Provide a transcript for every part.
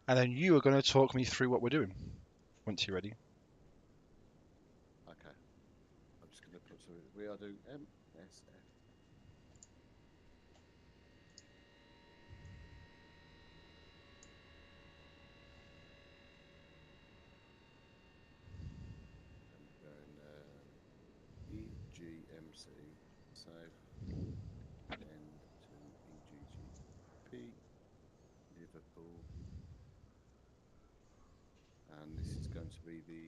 and then you are going to talk me through what we're doing once you're ready. Okay. I'm just going to put some. We are doing MSF. And we're going EGMC. Southend to EGGP. Liverpool. And this is going to be the.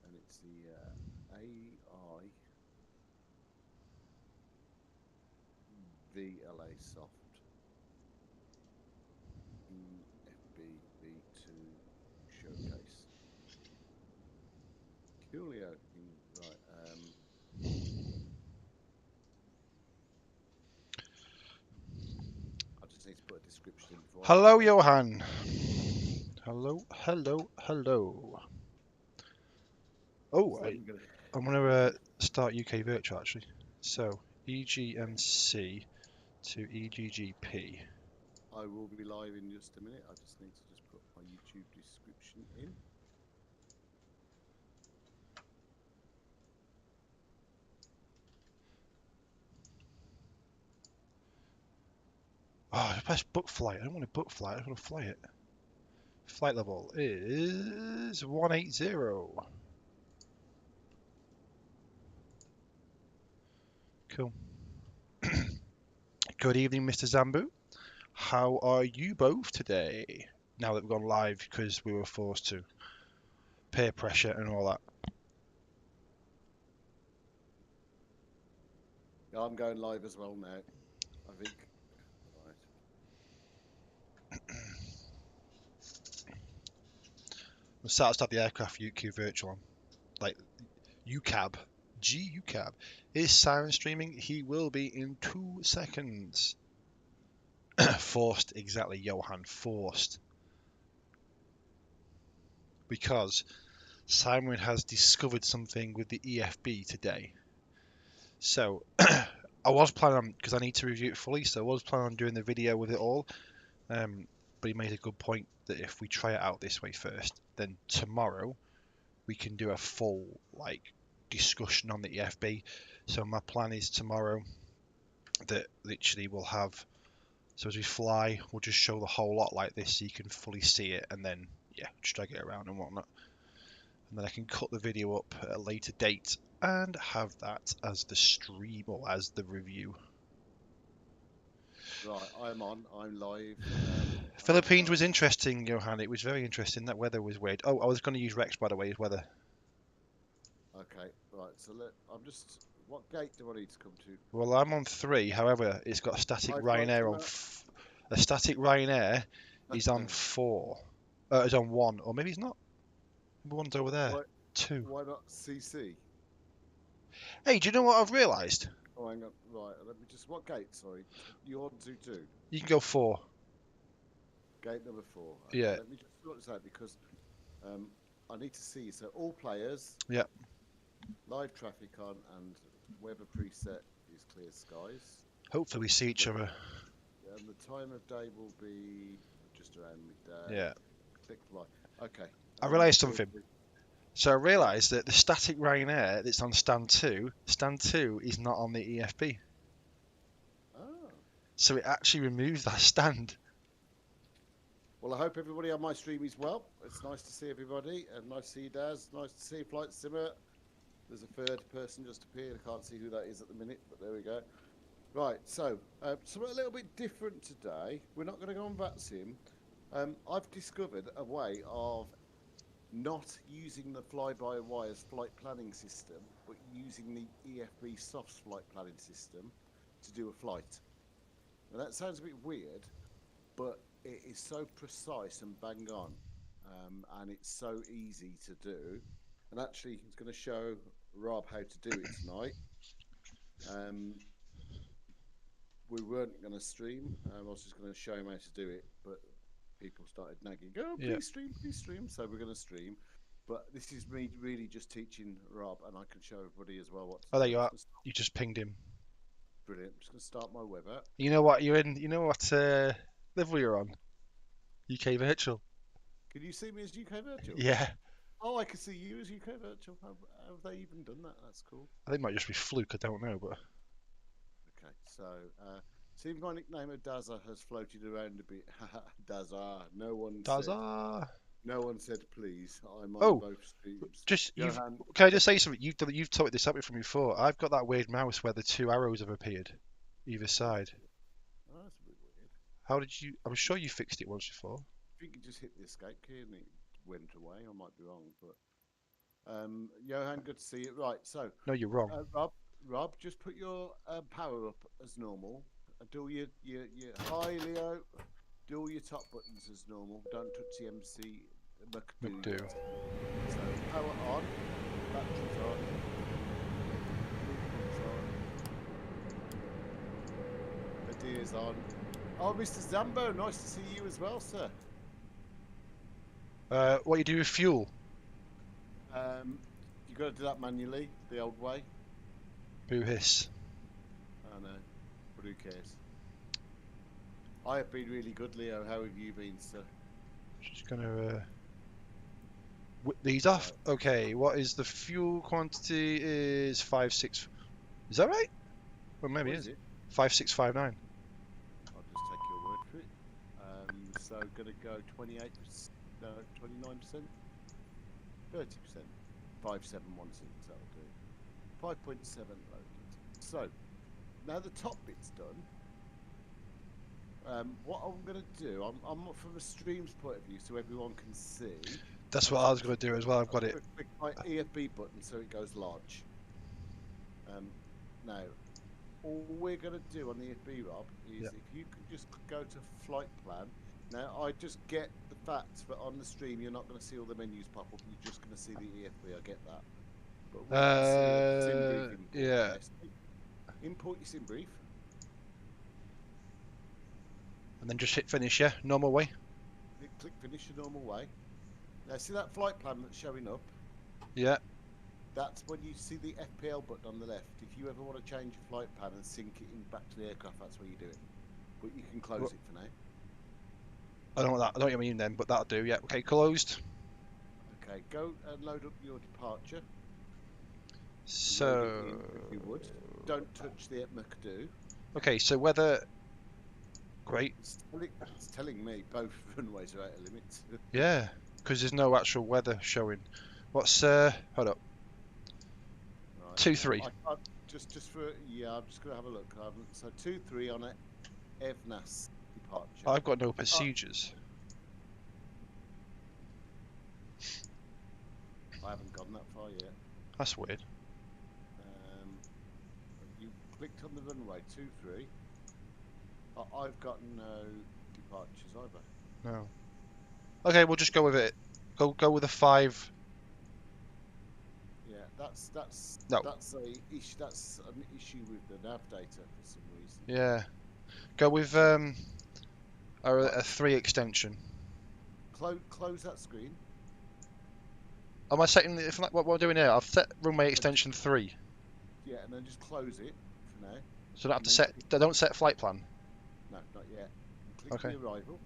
And it's the AI VLA soft EFB V2 showcase. Coolio. Right. I just need to put a description in before. Hello, Johan. Hello, hello, hello. Oh, I'm going to start UK Virtual actually. So EGMC to EGGP. I will be live in just a minute. I just need to just put my YouTube description in. Oh, I pressed book flight. I don't want to book flight. I want to fly it. Flight level is 180. Cool. Good evening, Mr. Zambu. How are you both today? Now that we've gone live because we were forced to. Peer pressure and all that. Yeah, I'm going live as well now. I think. Right. We'll start the aircraft UQ virtual on. Like UCAB. GUCAB. Is Siren streaming? He will be in 2 seconds. Forced, exactly, Johan. Forced. Because Simon has discovered something with the EFB today. So I was planning on, because I need to review it fully, so I was planning on doing the video with it all. But he made a good point that if we try it out this way first, then tomorrow we can do a full discussion on the EFB. So my plan is tomorrow that literally we'll have, so as we fly, we'll just show the whole lot like this so you can fully see it, and then yeah, just drag it around and whatnot. And then I can cut the video up at a later date and have that as the stream or as the review. Right, I'm live. Philippines was interesting, Johan. It was very interesting. That weather was weird. Oh, I was going to use Rex, by the way, as weather. Okay, right. So what gate do I need to come to? Well, I'm on 3. However, it's got a static Ryanair on. A static Ryanair is on 4. It's on 1, or maybe it's not. Maybe one's over there. 2. Why not CC? Hey, do you know what I've realised? Oh, hang on. Right, let me just. What gate? Sorry, you're on 2-2. You can go 4. Gate number 4. Okay, Yeah. Let me just sort this out because I need to see. So all players. Yeah. Live traffic on and weather preset is clear skies. Hopefully we see each other. And the time of day will be just around midday. Yeah. Click fly. Okay. I realised something. So I realised that the static Ryanair that's on stand 2 is not on the EFB. Oh. So it actually removes that stand. Well, I hope everybody on my stream is well. It's nice to see everybody, and nice to see you, Daz. Nice to see Flight Simmer. There's a third person just appeared. I can't see who that is at the minute, but there we go. Right, so something a little bit different today. We're not going to go on VATSIM. I've discovered a way of not using the fly-by-wires flight planning system, but using the EFB soft flight planning system to do a flight. Now that sounds a bit weird, but it is so precise and bang on, and it's so easy to do. And actually, he's going to show Rob how to do it tonight. We weren't going to stream. I was just going to show him how to do it, but people started nagging, "Oh, please stream, please stream." So we're going to stream. But this is me really just teaching Rob, and I can show everybody as well what to do. Oh, there you are. You just pinged him. brilliant. I'm just going to start my weather. You know what? You're in. You know what level you're on? UK virtual. Can you see me as UK Virtual? Yeah. Oh, I can see you as UK Virtual. How have they even done that? That's cool. I think it might just be fluke. I don't know, but Okay, so seems my nickname of Dazza has floated around a bit. Dazza. Daza. No one said please. I'm on Oh, both streams. just you've. Johan, Can I just say something? You've taught this up from before. I've got that weird mouse where the two arrows have appeared, either side. oh, that's a bit weird. How did you? I'm sure you fixed it once before. I think you just hit the escape key and it went away. I might be wrong, but Johan, good to see you. Right, so No, you're wrong. Rob, just put your power up as normal. Do your hi Leo. Do all your top buttons as normal. Don't touch the MC McDo. So power on, batteries on, pumps on, Adia's on. Oh, Mr. Zambo, nice to see you as well, sir. What you do with fuel? You got to do that manually, the old way. Boo hiss. I know, but who cares? I have been really good, Leo. How have you been, sir? Just gonna whip these off. Okay, what is the fuel quantity? Is 5.6. Is that right? Well, maybe What it is. it? 5.659. I'll just take your word for it. So gonna go 28%, no, 29%, 30%, 5.716. That'll do. 5.7 loaded. So now the top bit's done. What I'm gonna do, I'm from a stream's point of view, so everyone can see. That's what I was gonna do as well. I've got it. Click my EFB button so it goes large. Now, all we're going to do on the EFB, Rob, is if you can just go to flight plan. Now, I just get the facts, but on the stream, you're not going to see all the menus pop up. You're just going to see the EFB. I get that. But we can see SimBrief import. Yeah. Import your SimBrief. And then just hit finish, yeah? Normal way? Click finish the normal way. Now, see that flight plan that's showing up? Yeah. That's when you see the FPL button on the left. If you ever want to change your flight plan and sync it in back to the aircraft, that's where you do it. But you can close it for now. I don't know what you mean then, but that'll do. Yeah. Okay, closed. Okay, go and load up your departure. So. Load it in, if you would. Don't touch the McDo. Okay, so whether. Great. It's telling me both runways are out of limits. Yeah, because there's no actual weather showing. What's hold up. Right. 2-3. Just for I'm just gonna have a look. So 2-3 on EVNAS departure. I've got no procedures. I haven't gone that far yet. That's weird. You clicked on the runway 2-3. I've got no departures either. No. Okay, we'll just go with it. Go with a 5. Yeah, that's No. that's an issue with the nav data for some reason. Yeah. Go with a 3 extension. Close that screen. Am I setting what we're doing here? I've set runway extension 3. Yeah, and then just close it for now. So I don't have to set. Don't set flight plan. No, not yet. Click the arrival.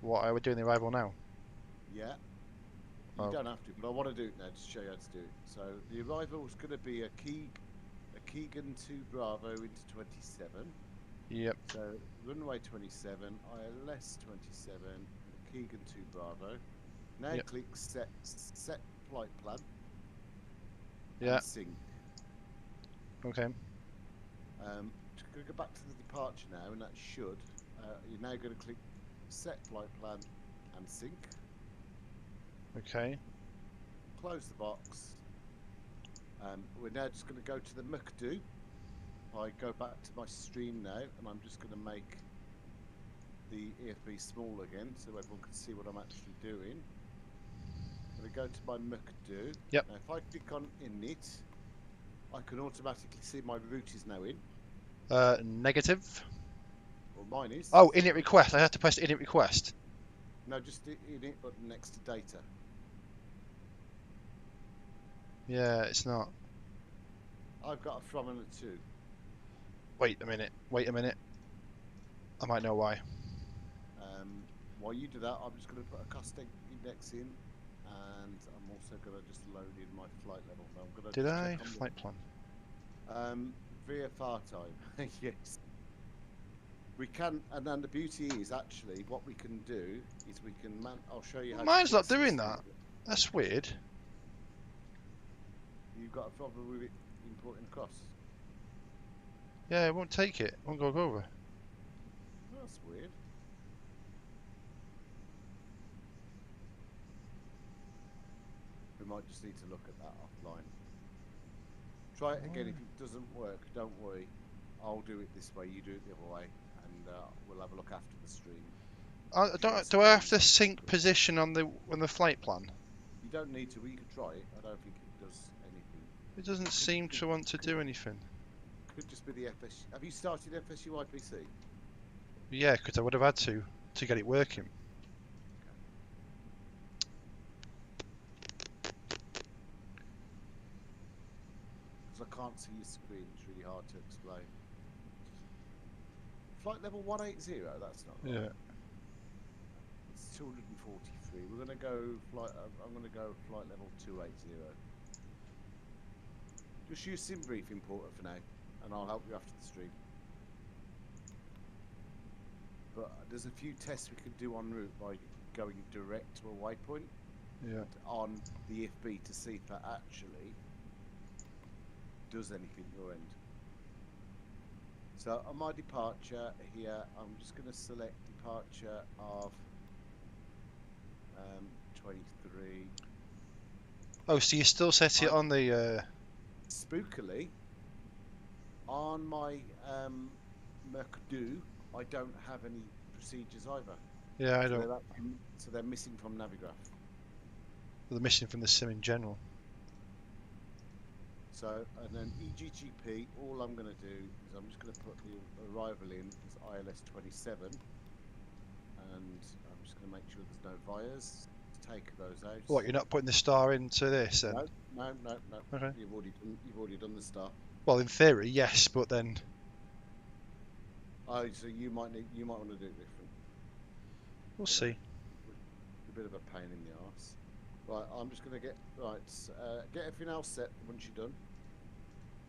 What are we doing the arrival now? Yeah. You don't have to, but I want to do it now to show you how to do it. So the arrival is going to be a Keegan 2 Bravo into 27. Yep. So runway 27, ILS 27, Keegan 2 Bravo. Now click set flight plan. Yeah. And sync. Okay. Go back to the departure now, and that should. You're now going to click set flight plan and sync. Okay. Close the box. We're now just going to go to the McDo. I go back to my stream now, and I'm just going to make the EFB small again, so everyone can see what I'm actually doing. I'm going to go to my McDo. Yep. Now, if I click on init, I can automatically see my route is now in. Negative. Well, mine is. Oh, init request. I have to press init request. No, just the init button next to data. Yeah, it's not. I've got a from and a to. Wait a minute. Wait a minute. I might know why. While you do that, I'm just going to put a cost index in, and I'm also going to just load in my flight level. Now I'm going to Did just I? check on Flight plan. VFR time. Yes. We can, and then the beauty is actually what we can do is we can I'll show you how. Mine's to not fix doing this. that. That's weird. You've got a problem with it importing across. Yeah, it won't take it. It won't go over. Oh, that's weird. We might just need to look at that offline. Try it again. If it doesn't work, don't worry. I'll do it this way. You do it the other way, and we'll have a look after the stream. Do I have to sync position on the flight plan? You don't need to. You could try it. I don't think it does anything. It doesn't seem to want to do anything. Could just be the FS. Have you started FSU IPC? Yeah, because I would have had to get it working. Because I can't see your screen. It's really hard to explain. Flight level 180. That's not right. Yeah. It's 243. We're going to go flight. I'm going to go flight level 280. Just use SimBrief importer for now, and I'll help you after the stream. But there's a few tests we could do en route by going direct to a waypoint on the EFB to see if that actually does anything at your end. So on my departure here, I'm just going to select departure of 23. Oh, so you still set it on the... Spookily, on my Mercadu, I don't have any procedures either. Yeah, I don't. So they're missing from Navigraph. They're missing from the sim in general. So, and then EGGP, all I'm going to do is I'm just going to put the arrival in as ILS 27, and I'm just going to make sure there's no vias. Take those out. What, you're not putting the star into this then? No. Okay. You've already done the star. Well, in theory, yes, but then... Oh, so you might want to do it different. We'll see. A bit of a pain in the arse. Right, I'm just going to get everything else set once you're done.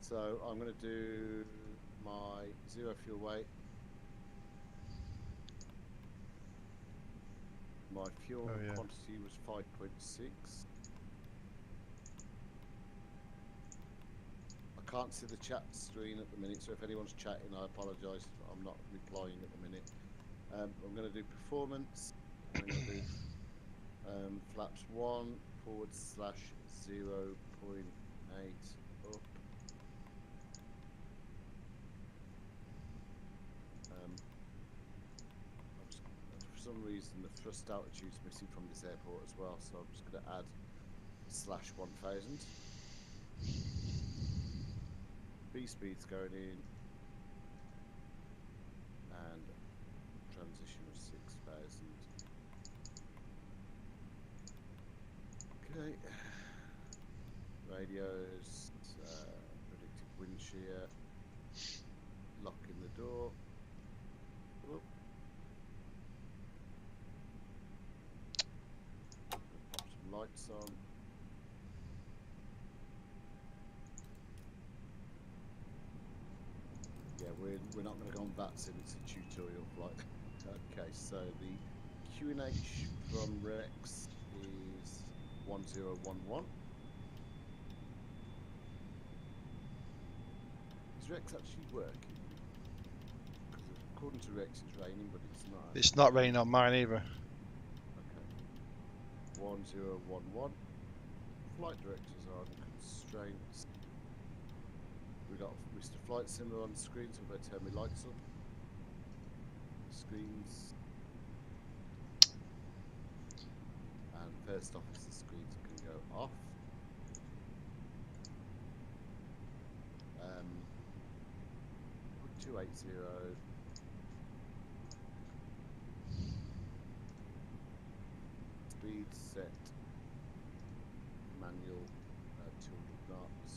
So I'm going to do my zero fuel weight. My fuel quantity was 5.6. I can't see the chat screen at the minute, so if anyone's chatting, I apologise. I'm not replying at the minute. I'm going to do performance. I'm going to do flaps 1 / 0.8 up. For some reason, the thrust altitude is missing from this airport as well, so I'm just going to add /1000. B-speed's going in, and transition of 6000. Okay, radios, predicted wind shear, locking the door. Whoop. Pop some lights on. Yeah, we're not going to go on that since it's a tutorial flight. Okay, so the QNH from Rex is 1011. Is Rex actually working? Because according to Rex it's raining, but it's not. It's not raining on mine either. Okay. 1011. Flight directors are on constraints. We got Mr. Flight Sim on the screen, so I better turn my lights on. Screens. And first officer screens can go off. 280. Speed set. Manual 200 knots.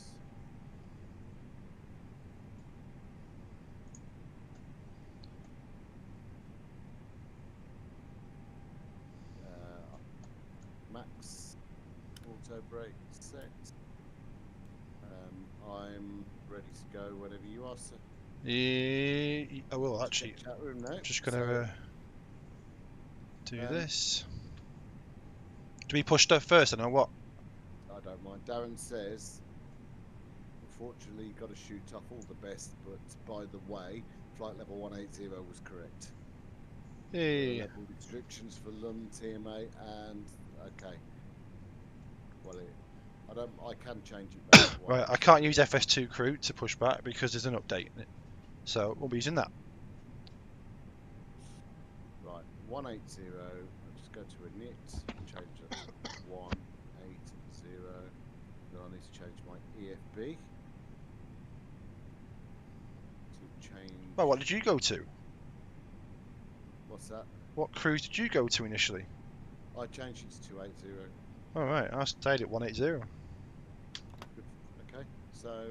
Master? I will Check actually. chat room now. I'm just gonna do this. Do we push stuff first, and what? I don't mind. Darren says, unfortunately, you got to shoot off all the best, but by the way, flight level 180 was correct. Hey. Level restrictions for Lund TMA and okay. Well, I can change it back. Right, I can't use FS2 crew to push back because there's an update in it, so we'll be using that. Right, 180. I'll just go to init, change it to 180. Then I need to change my EFB to change. Well, what did you go to? What's that? What cruise did you go to initially? I changed it to 280. All right, I stayed at 180. Okay, so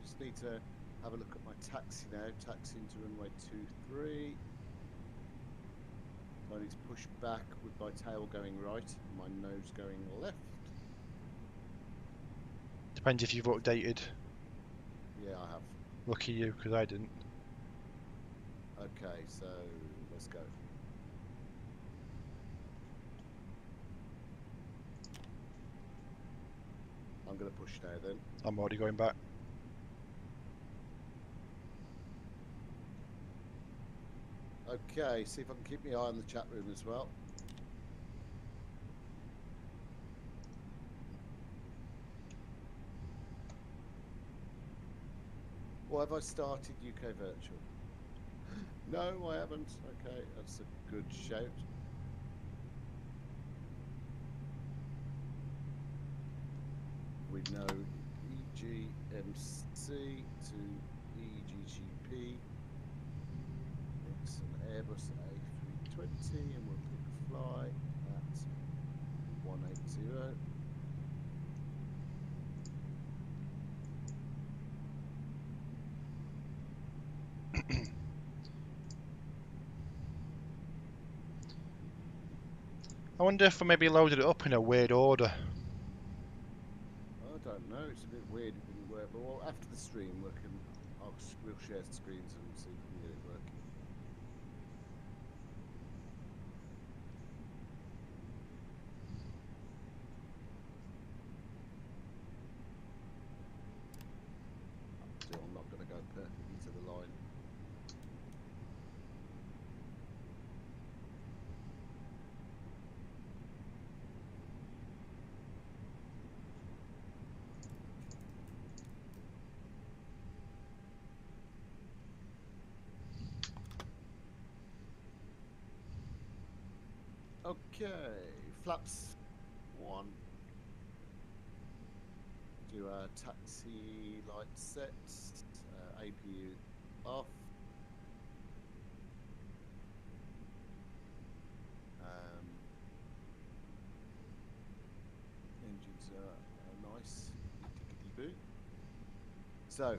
just need to have a look at my taxi now. Taxi into runway 23. I need to push back with my tail going right and my nose going left. Depends if you've updated. Yeah, I have. Lucky you, because I didn't. Okay, so let's go. I'm going to push now then. I'm already going back. Okay, see if I can keep my eye on the chat room as well. Or have I started UK Virtual? No, I haven't. Okay, that's a good shout. We know EGMC to EGGP. It's an Airbus A320 and we'll pick a fly at 180. I wonder if I maybe loaded it up in a weird order. I don't know, it's a bit weird it didn't work, but well, after the stream we'll share screens and see if we can get it working. Still, I'm not going to go perfectly to the line. Okay, flaps 1. Do a taxi light set, APU off. Engines are nice, tickety-boo. So,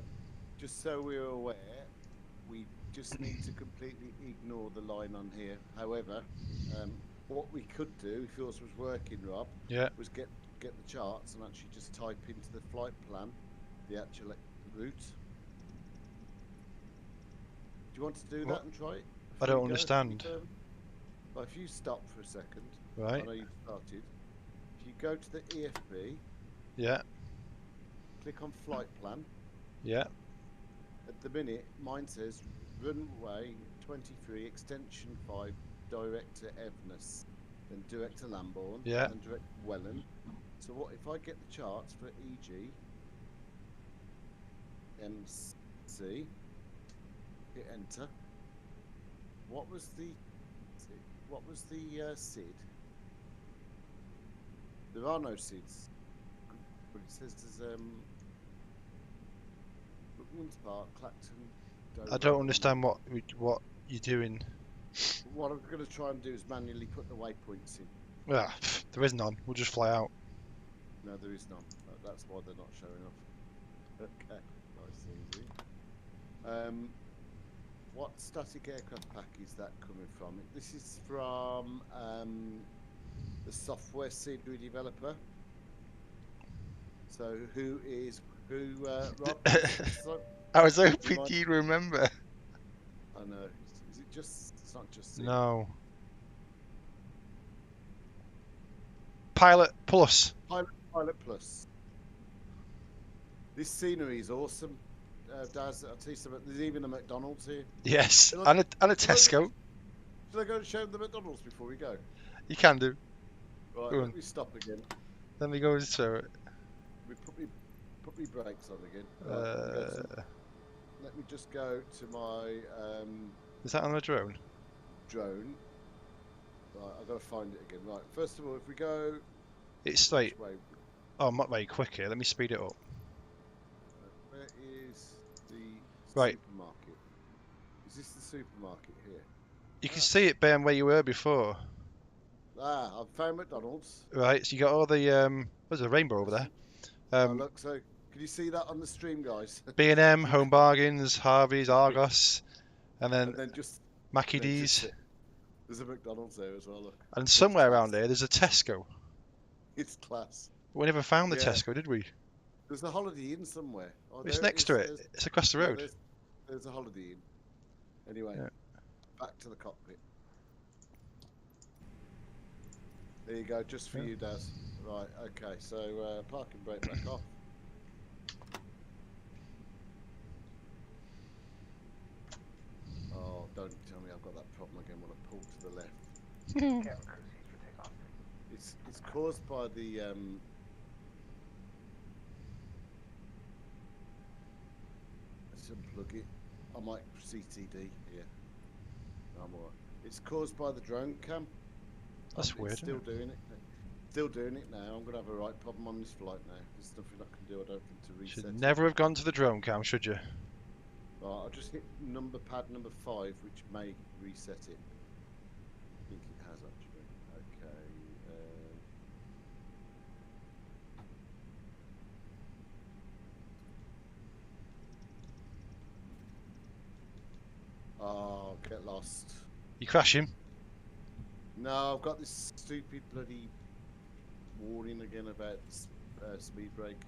just so we're aware, we just need to completely ignore the line on here. However, what we could do, if yours was working, Rob, was get the charts and actually just type into the flight plan the actual route. Do you want to do that and try it? I don't understand. Well, if you stop for a second, right? I know you've started. If you go to the EFB, yeah, click on flight plan. Yeah. At the minute, mine says runway 23, extension 5, direct to Evness, then direct to Lambourne, yeah, and direct to Welland. So what if I get the charts for EGMC, hit enter. What was the SID? There are no SIDs, but it says there's Brooklands Park, Clacton. Dover. I don't understand what you're doing. What I'm going to try and do is manually put the waypoints in. Ah, there is none. We'll just fly out. No, there is none. That's why they're not showing up. Okay, nice and easy. What static aircraft pack is that coming from? This is from the software CD developer. So who, Rob? I was hoping might- you'd remember. I know. Is it just? It's not just. Scenery. No. Pilot Plus. Pilot Plus. This scenery is awesome. Daz, I'll tell you something. There's even a McDonald's here. Yes, Shall and a Tesco. Should I go and show them the McDonald's before we go? You can do. Right, Go let on. me stop again. Let me go and show it. We put me brakes on again. Right, let me just go to my Is that on the drone? drone. Right, I've got to find it again. Right, first of all, if we go It's like, which way? oh, I'm not very quick here. Let me speed it up. Where is the Right. supermarket? Is this the supermarket here? You can see it being where you were before, Ah, I've found McDonald's. right? So you got all the there's a rainbow over there. Oh, look, so can you see that on the stream, guys? B&M, Home Bargains, Harvey's, Argos, and And then then just Mackie then just D's, there's a McDonald's there as well. Look, and somewhere class. around here there's a Tesco. It's class. But we never found the Yeah. Tesco, did we? There's a Holiday Inn somewhere. Oh, It's there next is, to it. It's across the yeah, road. there's a Holiday Inn. Anyway, Yeah. back to the cockpit. There you go, just for Yeah. you, Daz. Right, okay, so parking brake back off. Oh, don't tell me I've got that problem again when I pull to the left. It's caused by the let's unplug it. I might CTD here. I'm alright. It's caused by the drone cam. That's It's weird, Still isn't doing it. Still doing it now. I'm gonna have a right problem on this flight now. There's nothing I can do. I don't think to reset. Should it. never have gone to the drone cam, should you? Right, I'll just hit pad number 5, which may reset it. I think it has actually. Okay. Oh, get lost. You crashing? No, I've got this stupid bloody warning again about speed brake.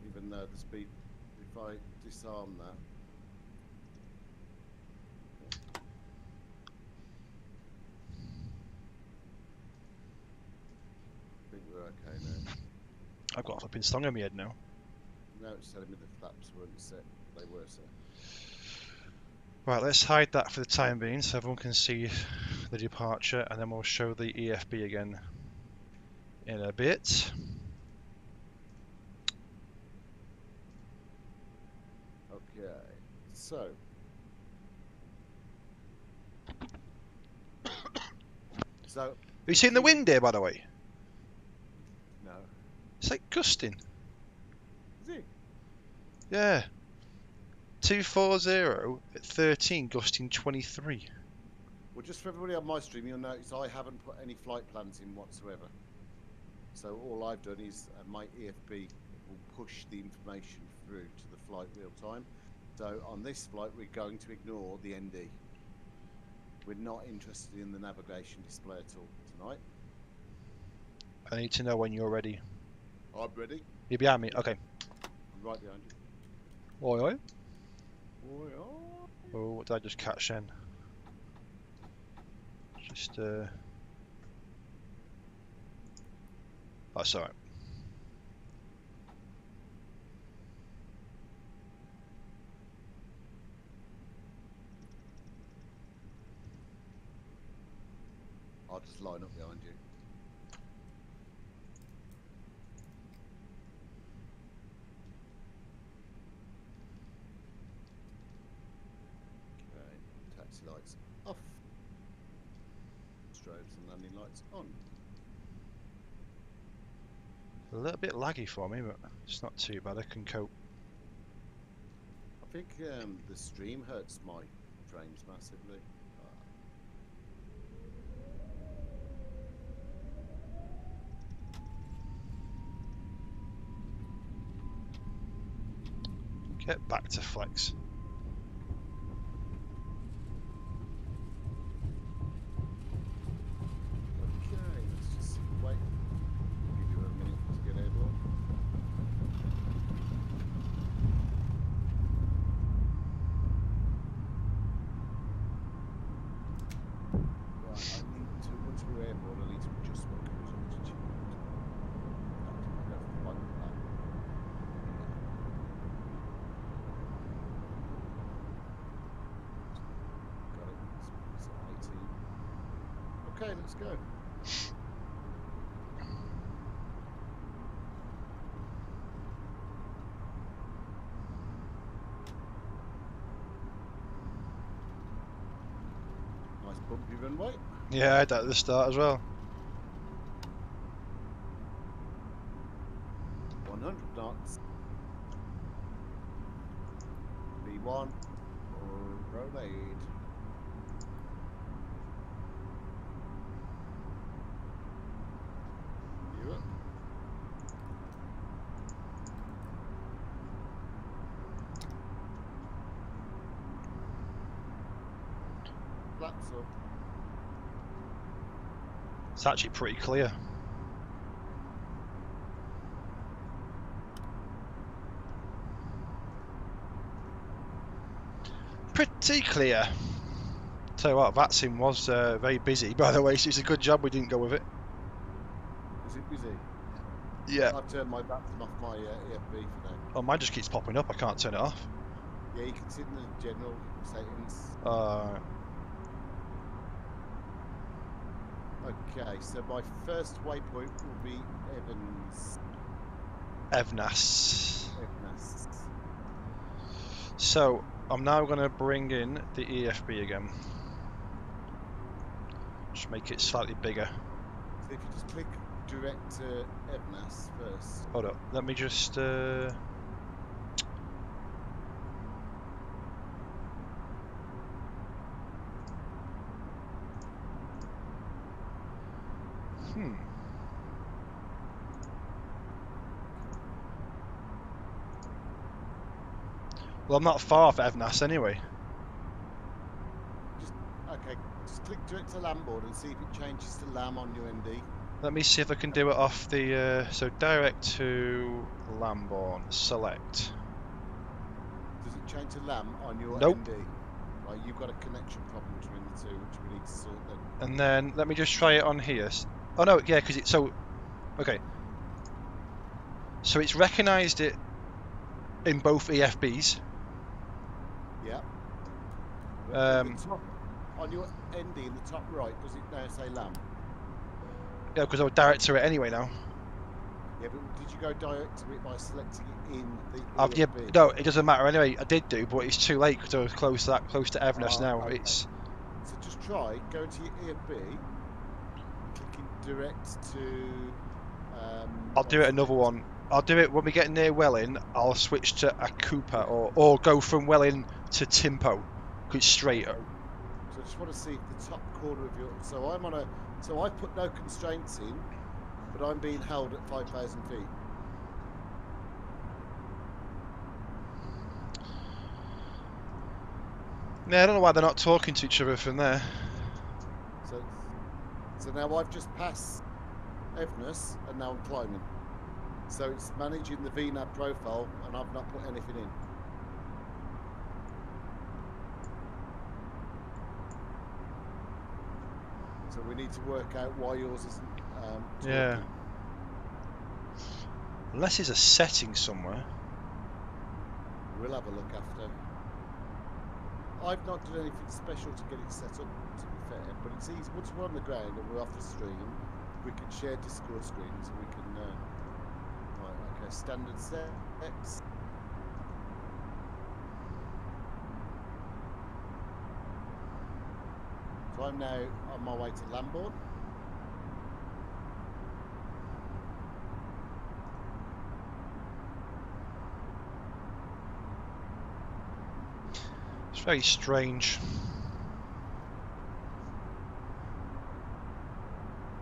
Even though the speed, if I disarm that. I think we're okay now. I've got a flipping stung on my head now. Now it's telling me the flaps weren't set. They were set. Right, let's hide that for the time being so everyone can see the departure, and then we'll show the EFB again in a bit. Okay, so. Have you seen the wind here, by the way? No. It's like gusting. Is it? Yeah. 240 at 13, gusting 23. Well, just for everybody on my stream, you'll notice I haven't put any flight plans in whatsoever. So all I've done is my EFB will push the information through to the flight real time. So on this flight, we're going to ignore the ND. We're not interested in the navigation display at all tonight. I need to know when you're ready. I'm ready. You're behind me? Okay. I'm right behind you. Oi, oi. Oi, oi. Oh, what did I just catch then? Just, that's alright. I'll just line up behind you. Okay, taxi lights off. Strobes and landing lights on. A little bit laggy for me, but it's not too bad. I can cope. I think the stream hurts my frames massively. Get back to flex. Okay, let's just wait. Give you a minute to get airborne. let's go. Nice bumpy runway. Yeah, I had that at the start as well. 100 knots. B1 or rollade. You up? Flaps up. It's actually pretty clear. Pretty clear. Tell you what, Vatsim was very busy, by the way, so it's a good job we didn't go with it. Is it busy? Yeah. I've turned my Vatsim off my EFB for now. Oh, mine just keeps popping up. I can't turn it off. Yeah, you can see it in the general settings. Okay, so my first waypoint will be Evnas. Evnas. So I'm now going to bring in the EFB again. Just make it slightly bigger. So if you just click direct to Evnas first. Hold up. Let me just. Well, I'm not far off Evnas anyway. Just click direct to Lamboard and see if it changes to Lam on your ND. Let me see if I can do it off the. So direct to Lambourne. Select. Does it change to Lam on your Nope. ND? Right, you've got a connection problem between the two, which we need to sort then. And then let me just try it on here. Oh no, yeah, because it's so. Okay. So it's recognised it in both EFBs. Yeah. On your ND in the top right, does it now say Lam? Yeah, because I would direct to it anyway now. Yeah, but did you go direct to it by selecting it in the EFB? Yeah, no, it doesn't matter anyway. I did do, but it's too late because I was close to Evnas now. Okay. It's. So just try going to your EFB, clicking direct to. I'll do it another one. I'll do it when we get near Welling. I'll switch to a Cooper or go from Welling to Timpo, because it's straighter. So I just want to see the top corner of your. So I'm on a. So I put no constraints in, but I'm being held at 5,000 feet. Yeah, I don't know why they're not talking to each other from there. So now I've just passed Evnas and now I'm climbing. So it's managing the VNAV profile and I've not put anything in. So we need to work out why yours isn't talking. Yeah. Unless there's a setting somewhere. We'll have a look after. I've not done anything special to get it set up, to be fair, but it's easy. Once we're on the ground and we're off the stream, we can share Discord screens and we can. Right, okay, standard settings. So I'm now on my way to Lambourne. It's very strange.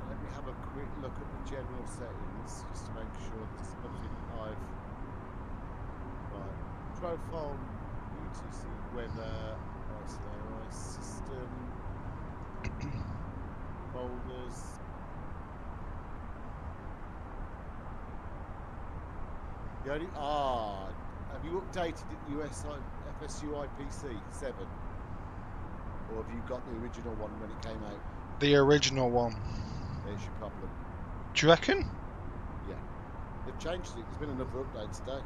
Let me have a quick look at the general settings just to make sure there's nothing I've. Right, profile, UTC, weather, ice system, folders. The only have you updated it FSU IPC 7? Or have you got the original one when it came out? The original one. There's your problem. Do you reckon? Yeah. They've changed it. There's been another update today.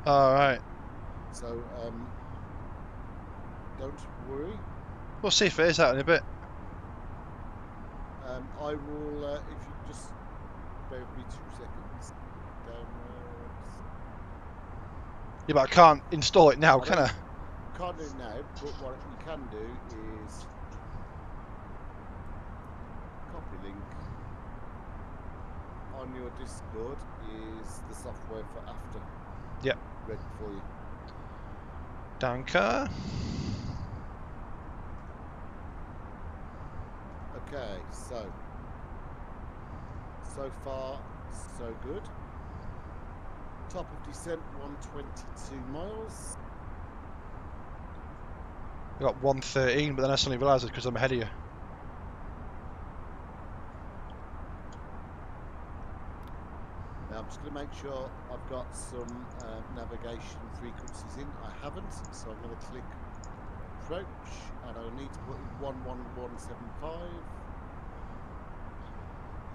Alright. So, don't worry. We'll see if it is out in a bit. I will, if you just bear with me 2 seconds. Downwards. Yeah, but I can't install it now, can I? Can't do it now, but what you can do is copy link on your Discord is the software for after. Yep. Ready for you. Danke. Okay, so far so good. Top of descent 122 miles. I got 113, but then I suddenly realised it's because I'm ahead of you. Now I'm just going to make sure I've got some navigation frequencies in. I haven't, so I'm going to click approach, and I'll need to put in 11175.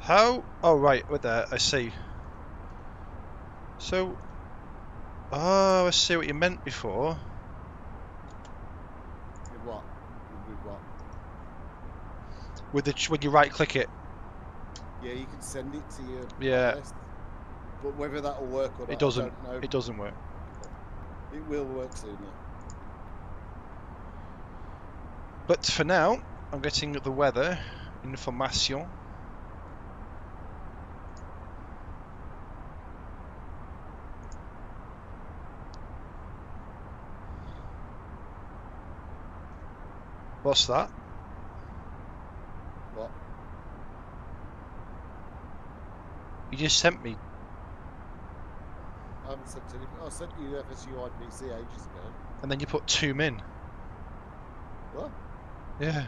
How? Oh, right, with there, I see. So, oh, I see what you meant before. With what? With what? With the when you right click it. Yeah, you can send it to your Yeah. list, but whether that'll work or not, It doesn't. I don't know. It doesn't work. It will work soon though. But for now, I'm getting the weather information. What's that? What? You just sent me. I haven't sent anything. I sent you FSU IPC ages ago. And then you put 2 min. What? Yeah.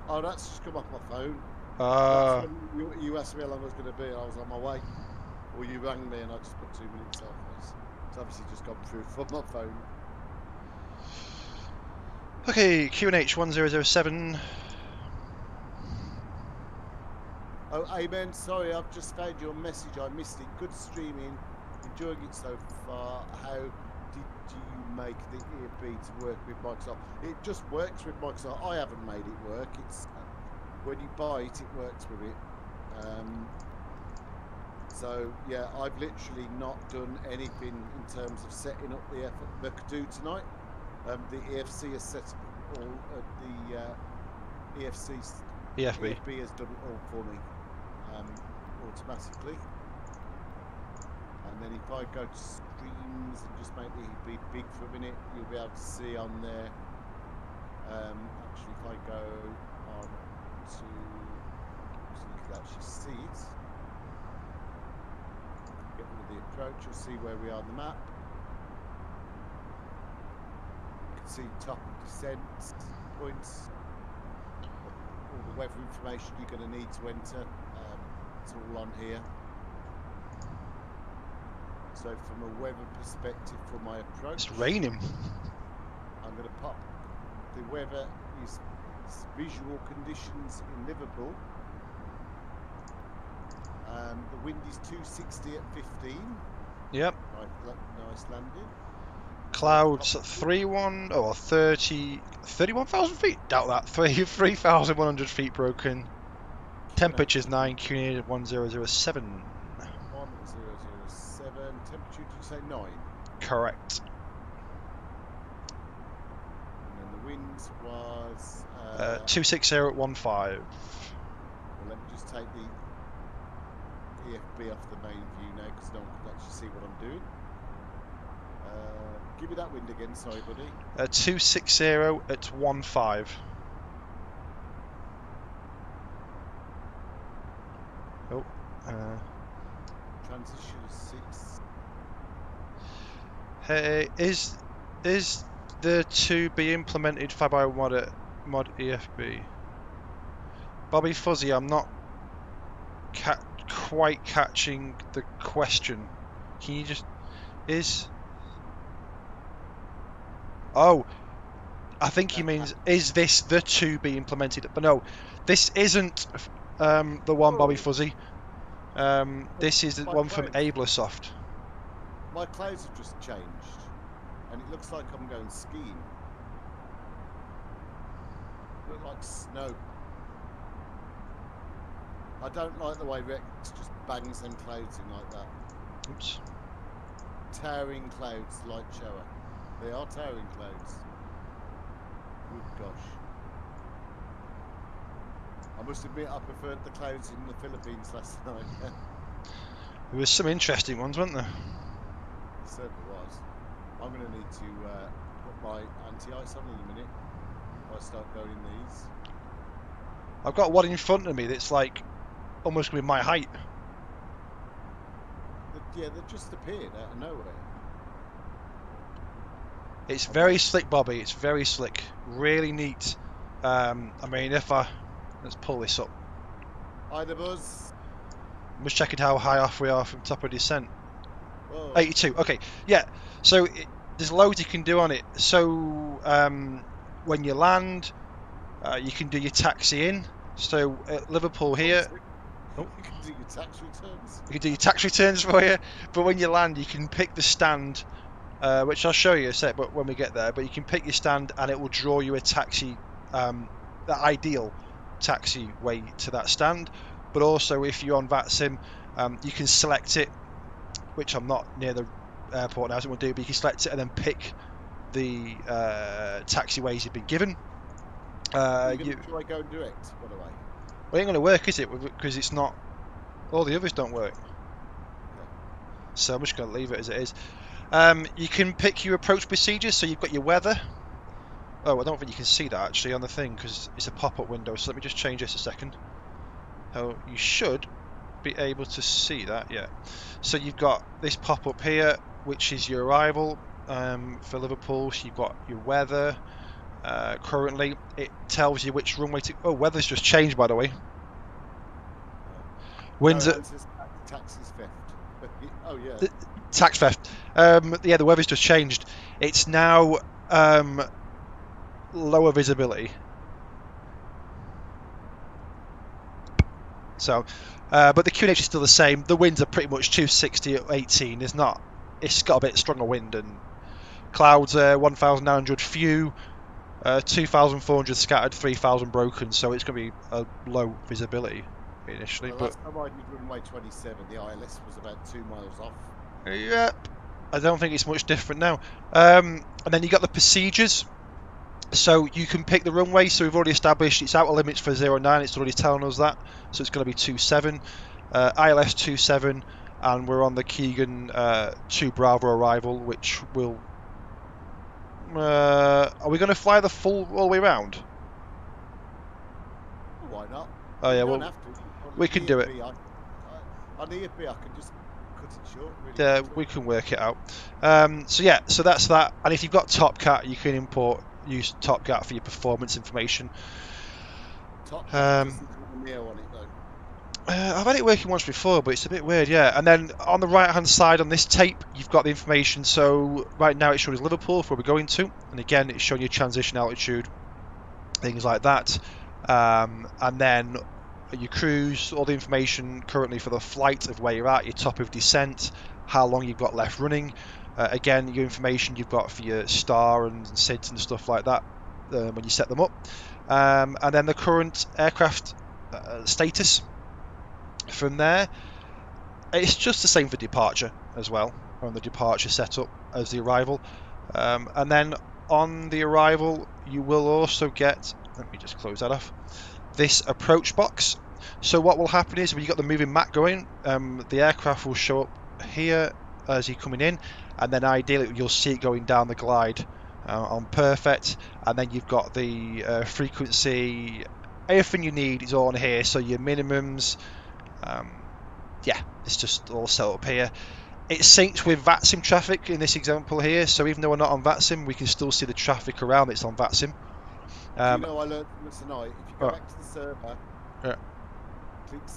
Oh, that's just come off my phone. Ah. That's when you asked me how long I was going to be, and I was on my way. Or you rang me, and I just put 2 minutes off. It's obviously just gone through from my phone. Okay, QNH 1007. Oh, amen. Sorry, I've just found your message. I missed it. Good streaming. Enjoying it so far. How did you make the EFB to work with Microsoft? It just works with Microsoft. I haven't made it work. It's when you buy it, it works with it. So yeah, I've literally not done anything in terms of setting up the do tonight. The EFC has set up all the EFB has done it all for me automatically. And then if I go to streams and just make the EFB big for a minute, you'll be able to see on there. Actually, if I go on to, so you can actually see it. Get rid of the approach, you'll see where we are on the map. You can see top of descent points, all the weather information you're going to need to enter. It's all on here. So from a weather perspective for my approach, It's raining. I'm going to pop the weather is visual conditions in Liverpool. The wind is 260 at 15. Yep. Nice landing. Clouds 31,000 feet. Doubt that. 3,100 feet broken. Temperature's 9. QNH 1007. 1007. Temperature, did you say 9? Correct. And then the wind was 260 at 15. Well, let me just take the EFB off the main view now because no one can actually see what I'm doing. Give me that wind again, sorry, buddy. 260 at 15. Oh. Transition 6. Hey, is the to be implemented 5x mod EFB? Bobby Fuzzy, I'm not quite catching the question. Can you just Oh, I think he means is this the to be implemented? But no, this isn't the one, Bobby Fuzzy. This is the one from Ablesoft. My clouds have just changed, and it looks like I'm going skiing. Look like snow. I don't like the way Rex just bangs them clouds in like that. Oops. Towering clouds, light shower. They are towering clouds. Good gosh. I must admit I preferred the clouds in the Philippines last night. There was some interesting ones, weren't there? It certainly was. I'm going to need to put my anti-ice on in a minute if I start going in these. I've got one in front of me that's like almost going to be my height. Yeah, they just appeared out of nowhere. It's very slick, Bobby. It's very slick. Really neat. I mean, let's pull this up. Hi there, Buzz. I'm just checking how high off we are from top of descent. Whoa. 82. Okay, yeah. So there's loads you can do on it. So when you land, you can do your taxi in. So at Liverpool here, You can do your tax returns. you can do your tax returns for you. But when you land, you can pick the stand, which I'll show you a sec. But when we get there, but you can pick your stand, and it will draw you a taxi, the ideal taxi way to that stand. But also, if you're on VATSIM, you can select it, which I'm not near the airport now, so I won't do, but you can select it and then pick the taxiways you've been given. You're going to try going direct, by the way. Well, it ain't going to work, is it? Because it's not. All the others don't work. Okay. So I'm just going to leave it as it is. You can pick your approach procedures, so you've got your weather. Oh, I don't think you can see that actually on the thing because it's a pop-up window. So let me just change this a second. Oh, you should be able to see that, yeah. So you've got this pop-up here, which is your arrival for Liverpool. So you've got your weather. Currently, it tells you which runway to. Oh, weather's just changed, by the way. Winds at taxes theft. Oh yeah. Tax theft. Yeah, the weather's just changed. It's now lower visibility. So, but the QNH is still the same. The winds are pretty much 260 at 18. It's not. It's got a bit stronger wind, and clouds are 1,900 few, 2,400 scattered, 3,000 broken. So it's going to be a low visibility initially. Well, but last time I did runway 27, the ILS was about 2 miles off. yeah, I don't think it's much different now. And then you got the procedures. So you can pick the runway. So we've already established it's outer limits for 09. It's already telling us that. So it's going to be 27, ILS 27, and we're on the Keegan 2 Bravo arrival, which will. Are we going to fly the full all the way around? Well, why not? Oh yeah, you well don't have to. we can do it. On the EFB, I can just cut it short. Really Yeah, quickly. we can work it out. So yeah, so that's that. And if you've got Top Cat, you can use Top Cat for your performance information. Top doesn't have a Neo on it though. I've had it working once before, but it's a bit weird, yeah. And then on the right-hand side on this tape, you've got the information. So right now it's showing us Liverpool, where we're going to, and again it's showing you transition altitude, things like that. And then your cruise, all the information currently for the flight of where you're at, your top of descent, how long you've got left running. Again, your information you've got for your star and SIDS and stuff like that when you set them up. And then the current aircraft status. From there, it's just the same for departure as well, on the departure setup as the arrival. And then on the arrival, you will also get, let me just close that off, this approach box. So what will happen is when you've got the moving map going, the aircraft will show up here as you're coming in, and then ideally you'll see it going down the glide on perfect, and then you've got the frequency, everything you need is all on here, so your minimums, yeah, it's just all set up here. It syncs with VATSIM traffic in this example here, so even though we're not on VATSIM, we can still see the traffic around that's on VATSIM. You know, I learned from it tonight. If you go back to the server, click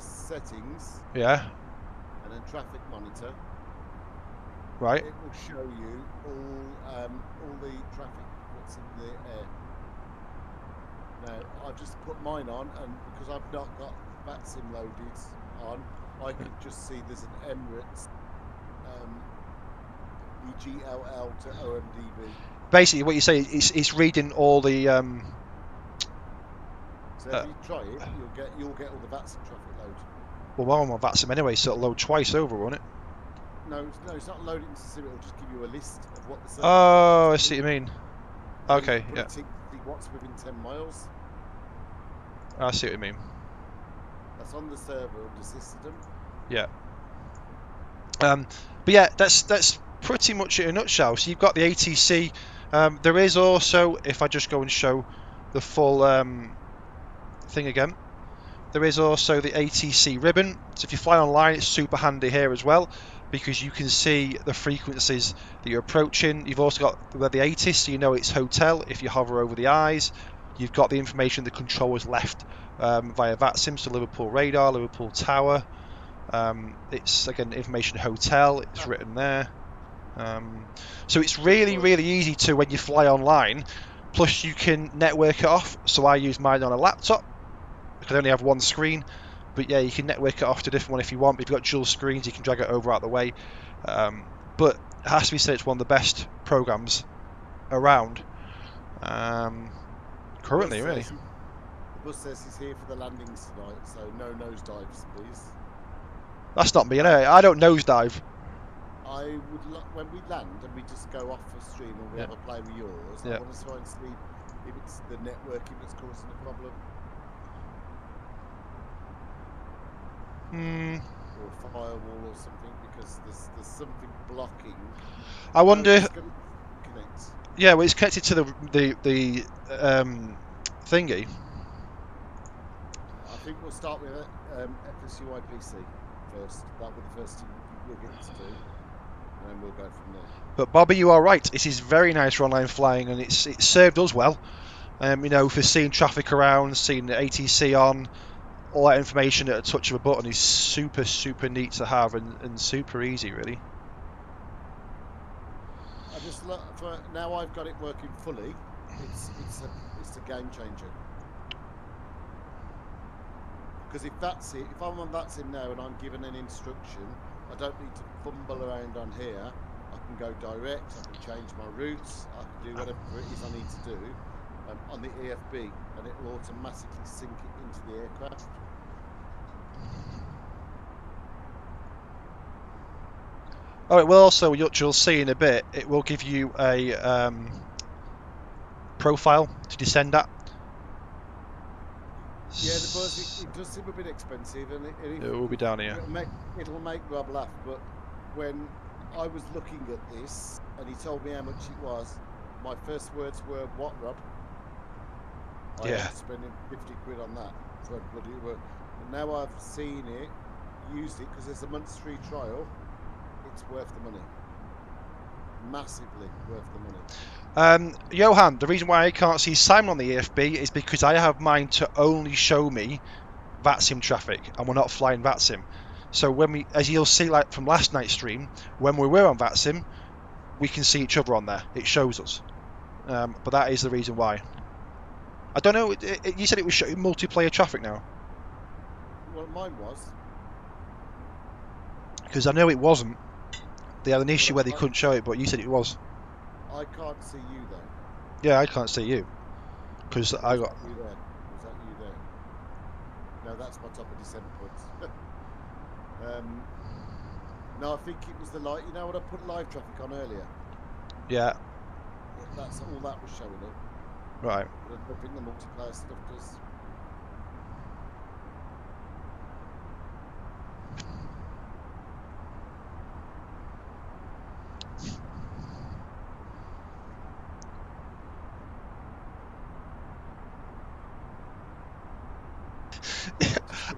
settings, yeah, and then traffic monitor, right. it will show you all the traffic that's in the air. Now, I've just put mine on, and because I've not got VATSIM loaded on, I can just see there's an Emirates EGLL to OMDB. Basically, what you say is it's reading all the So if you try it, you'll get all the VATSIM traffic load. Well, I'm on VATSIM anyway, so it'll load twice over, won't it? No, it's not loading to sim. It'll just give you a list of what the service Oh, I connections see are. what you mean. And Okay, then you yeah. can put it in what's within 10 miles. I see what you mean. That's on the server under system. Yeah. But yeah, that's pretty much it in a nutshell. So you've got the ATC. There is also, if I just go and show the full thing again, there is also the ATC ribbon. So if you fly online, it's super handy here as well, because you can see the frequencies that you're approaching. You've also got where the ATIS, so you know it's hotel if you hover over the eyes. You've got the information the controllers left via VATSIM, so Liverpool radar, Liverpool tower. It's again information hotel, it's written there. So it's really easy to, when you fly online. Plus you can network it off, so I use mine on a laptop. I can only have one screen, but yeah, you can network it off to a different one if you want. But if you've got dual screens, you can drag it over out the way. But it has to be said, it's one of the best programs around currently, really. The bus says he's here for the landings tonight, so no nosedives, please. That's not me, I don't nosedive. I would when we land and we just go off for stream and we have a play with yours. I want to try and see if it's the networking that's causing the problem. Or a firewall or something, because there's something blocking. I wonder. Connect. Yeah, well, it's connected to the thingy. I think we'll start with FSUIPC first. That'll be the first thing we'll get to do, and then we'll go from there. But Bobby, you are right. It is very nice for online flying, and it's served us well. You know, for seeing traffic around, seeing the ATC on, all that information at a touch of a button is super neat to have, and super easy, really. I just look for now. I've got it working fully. It's a game changer. Because if that's it, if I'm on VATSIM now and I'm given an instruction, I don't need to fumble around on here. I can go direct. I can change my routes. I can do whatever it is I need to do on the EFB, and it will automatically sync it into the aircraft. Oh, it will also, you'll see in a bit, it will give you a profile to descend at. Yeah, the buzz, it does seem a bit expensive, and it will be down here. It'll make Rob laugh, but when I was looking at this and he told me how much it was, my first words were, "What, Rob?" I had to spend 50 quid on that for a bloody work. And now I've seen it, used it, because there's a month's free trial. It's worth the money. Massively worth the money. Johan, the reason why I can't see Simon on the EFB is because I have mine to only show me VATSIM traffic, and we're not flying VATSIM. So when we, as you'll see, like from last night's stream, when we were on VATSIM, we can see each other on there. It shows us. But that is the reason why. I don't know. You said it was showing multiplayer traffic now. Well, mine was. Because I know it wasn't. They had an issue where they couldn't show it, but you said it was. I can't see you though. Yeah, I can't see you. Because I got. You there? Was that you there? No, that's my top of December points. No, I think it was the light. You know what I put live traffic on earlier? Yeah. That's all that was showing up. Right. But I think the multiplayer stuff does.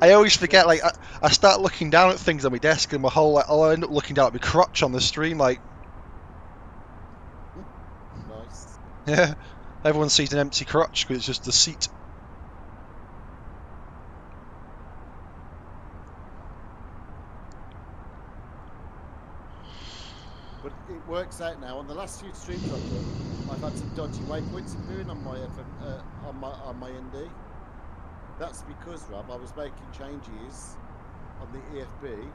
I always forget, like, I start looking down at things on my desk and my whole, like, I'll end up looking down at my crotch on the stream, like. Nice. Yeah. Everyone sees an empty crotch because it's just the seat. But it works out now. On the last few streams I've done, I've had some dodgy waypoints appearing on my ND. That's because, Rob, I was making changes on the EFB,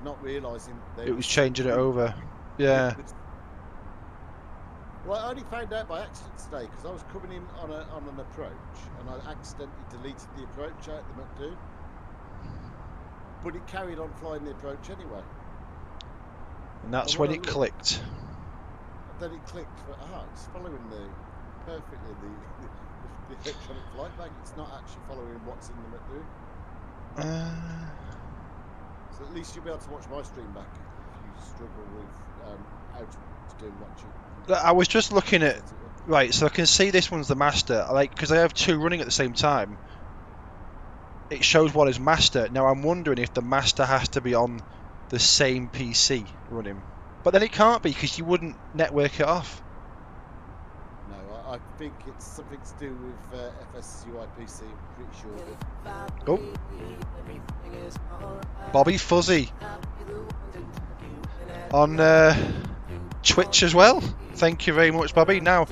not realising it was changing it over. Yeah. Well, I only found out by accident today because I was coming in on an approach and I accidentally deleted the approach out the McDo. But it carried on flying the approach anyway. And that's when it clicked. Then it clicked for, it's following perfectly the electronic flight bag. It's not actually following what's in the McDo. So at least you'll be able to watch my stream back if you struggle with how to do watching. I was just looking at, right, so I can see this one's the master, like, because I have two running at the same time. It shows one as master. Now I'm wondering if the master has to be on the same PC running. But then it can't be because you wouldn't network it off. No, I think it's something to do with FSUIPC, I'm pretty sure. Oh. Bobby Fuzzy. On Twitch as well. Thank you very much, Bobby. Now,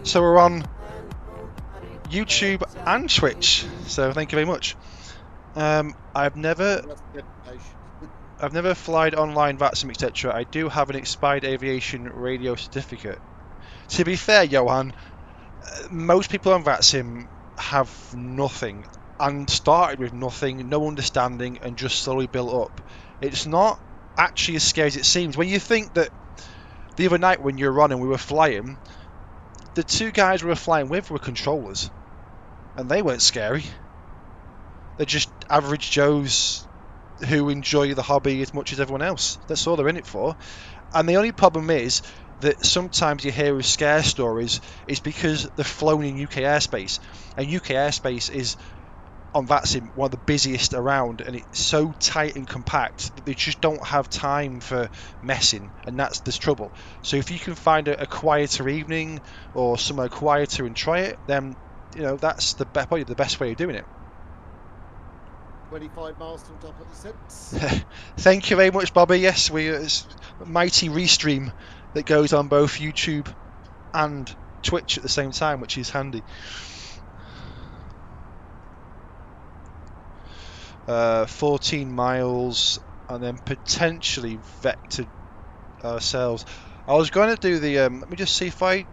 so we're on YouTube and Twitch. So thank you very much. I've never flied online VATSIM, etc. I do have an expired aviation radio certificate. To be fair, Johan, most people on VATSIM have nothing and started with nothing, no understanding, and just slowly built up. It's not actually as scary as it seems. When you think that the other night when you were on and we were flying, the two guys we were flying with were controllers, and they weren't scary. They're just average Joes who enjoy the hobby as much as everyone else. That's all they're in it for. And the only problem is that sometimes you hear of scare stories is because they're flown in UK airspace, and UK airspace is on VATSIM one of the busiest around, and it's so tight and compact that they just don't have time for messing, and that's the trouble. So if you can find a quieter evening or somewhere quieter and try it, then that's probably the best way of doing it. 25 miles from top of the sets. Thank you very much, Bobby. Yes, it's a mighty restream that goes on both YouTube and Twitch at the same time, which is handy. 14 miles and then potentially vectored ourselves. I was going to do the let me just see if oh,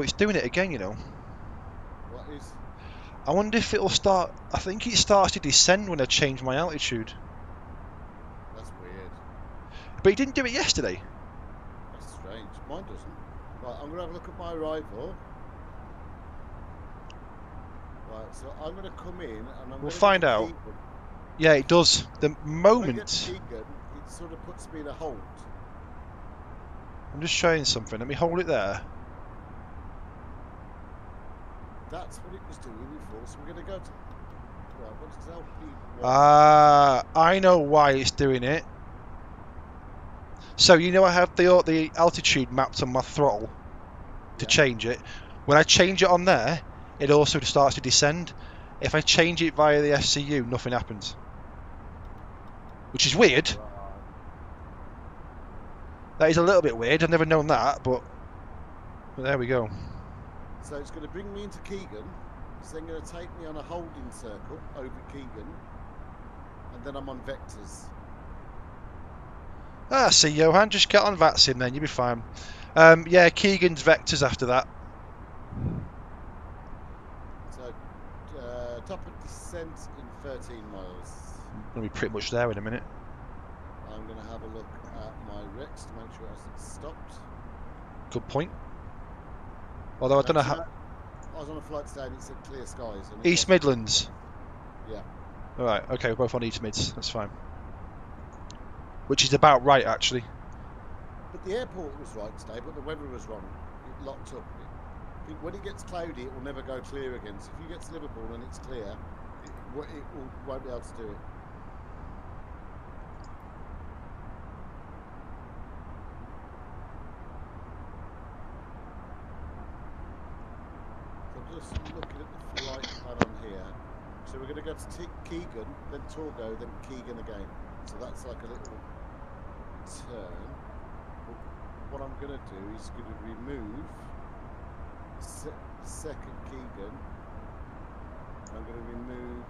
it's doing it again, What is? I wonder if it'll start. I think it starts to descend when I change my altitude. That's weird. But it didn't do it yesterday. That's strange. Mine doesn't. Right, I'm going to have a look at my arrival. Right, so I'm going to come in and we'll find out. Keegan. Yeah, it does. The moment. When I get to Keegan, it sort of puts me in a hold. I'm just showing something. Let me hold it there. That's what it was doing before, so we're going to go to... Right, what does LP... I know why it's doing it. So, I have the altitude mapped on my throttle to change it. When I change it on there, it also starts to descend. If I change it via the FCU, nothing happens. Which is weird. Right. That is a little bit weird. I've never known that, but there we go. So it's going to bring me into Keegan. It's then going to take me on a holding circle over Keegan. And then I'm on vectors. See, Johan, just get on VATSIM then, you'll be fine. Yeah, Keegan's vectors after that. So, top of descent in 13 miles. I'm going to be pretty much there in a minute. I'm going to have a look at my Rex to make sure it hasn't stopped. Good point. Although I don't know how... I was on a flight today and it said clear skies. And East Midlands? Yeah. Alright, okay, we're both on East Mids, that's fine. Which is about right, actually. But the airport was right today, but the weather was wrong. It locked up. When it gets cloudy, it will never go clear again. So if you get to Liverpool and it's clear, it won't be able to do it. Just looking at the flight plan on here. So we're going to go to Keegan, then Torgo, then Keegan again. So that's like a little turn. But what I'm going to do is going to remove second Keegan. I'm going to remove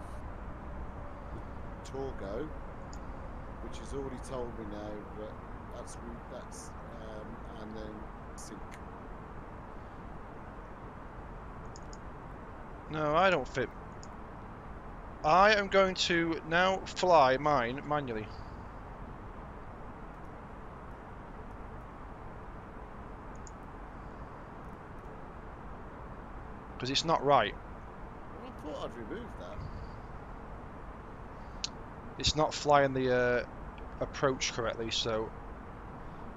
Torgo, which has already told me now that that's and then sink. No, I don't fit. I am going to now fly mine manually. Because it's not right. Well, I thought I'd remove that. It's not flying the approach correctly, so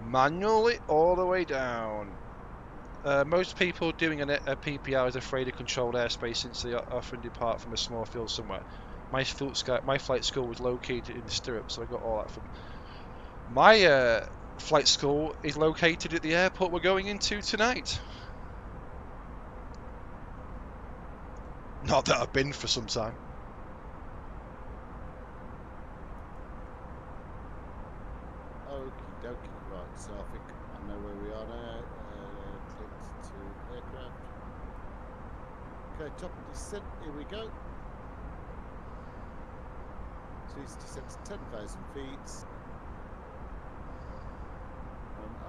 manually all the way down. Most people doing a PPR is afraid of controlled airspace since they often depart from a small field somewhere. My flight school was located in the stirrups, so I got all that from. My flight school is located at the airport we're going into tonight. Not that I've been for some time. Okie dokie. Right, so I think I know where we are now. Click to aircraft. Okay, top of descent. Here we go. So this descent to 10,000 feet.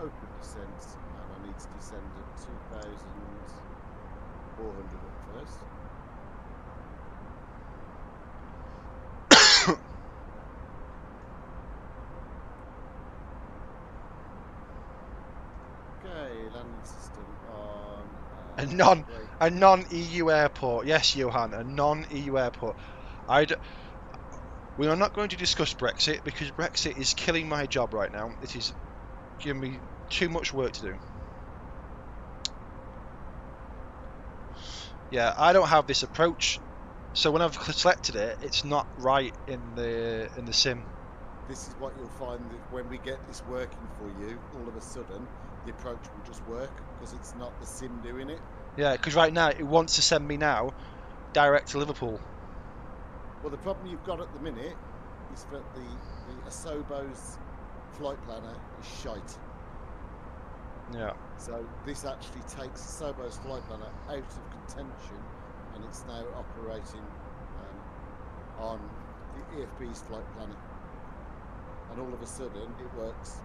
Open descent, and I need to descend at 2,400 at first. Okay, landing system on. A non-EU airport. Yes, Johan, a non-EU airport. We are not going to discuss Brexit because Brexit is killing my job right now. It is giving me too much work to do. Yeah, I don't have this approach, so when I've selected it, it's not right in the sim. This is what you'll find that when we get this working for you, all of a sudden the approach will just work because it's not the sim doing it. Yeah, because right now it wants to send me now direct to Liverpool. Well, the problem you've got at the minute is that the Asobo's flight planner is shite. Yeah. So this actually takes Asobo's flight planner out of contention, and it's now operating on the EFB's flight planner. And all of a sudden it works.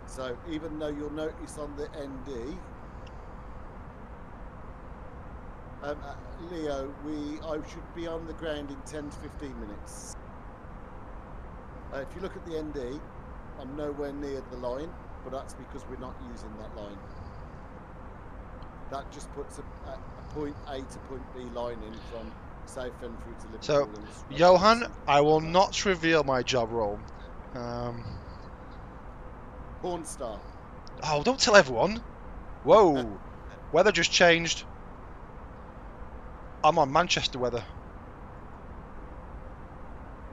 So even though you'll notice on the ND, Leo, I should be on the ground in 10 to 15 minutes. If you look at the ND, I'm nowhere near the line, but that's because we're not using that line. That just puts a point A to point B line in from Southend through to Liverpool. So, Johan, I will not reveal my job role. Porn star. Oh, don't tell everyone. Whoa. Weather just changed. I'm on Manchester weather.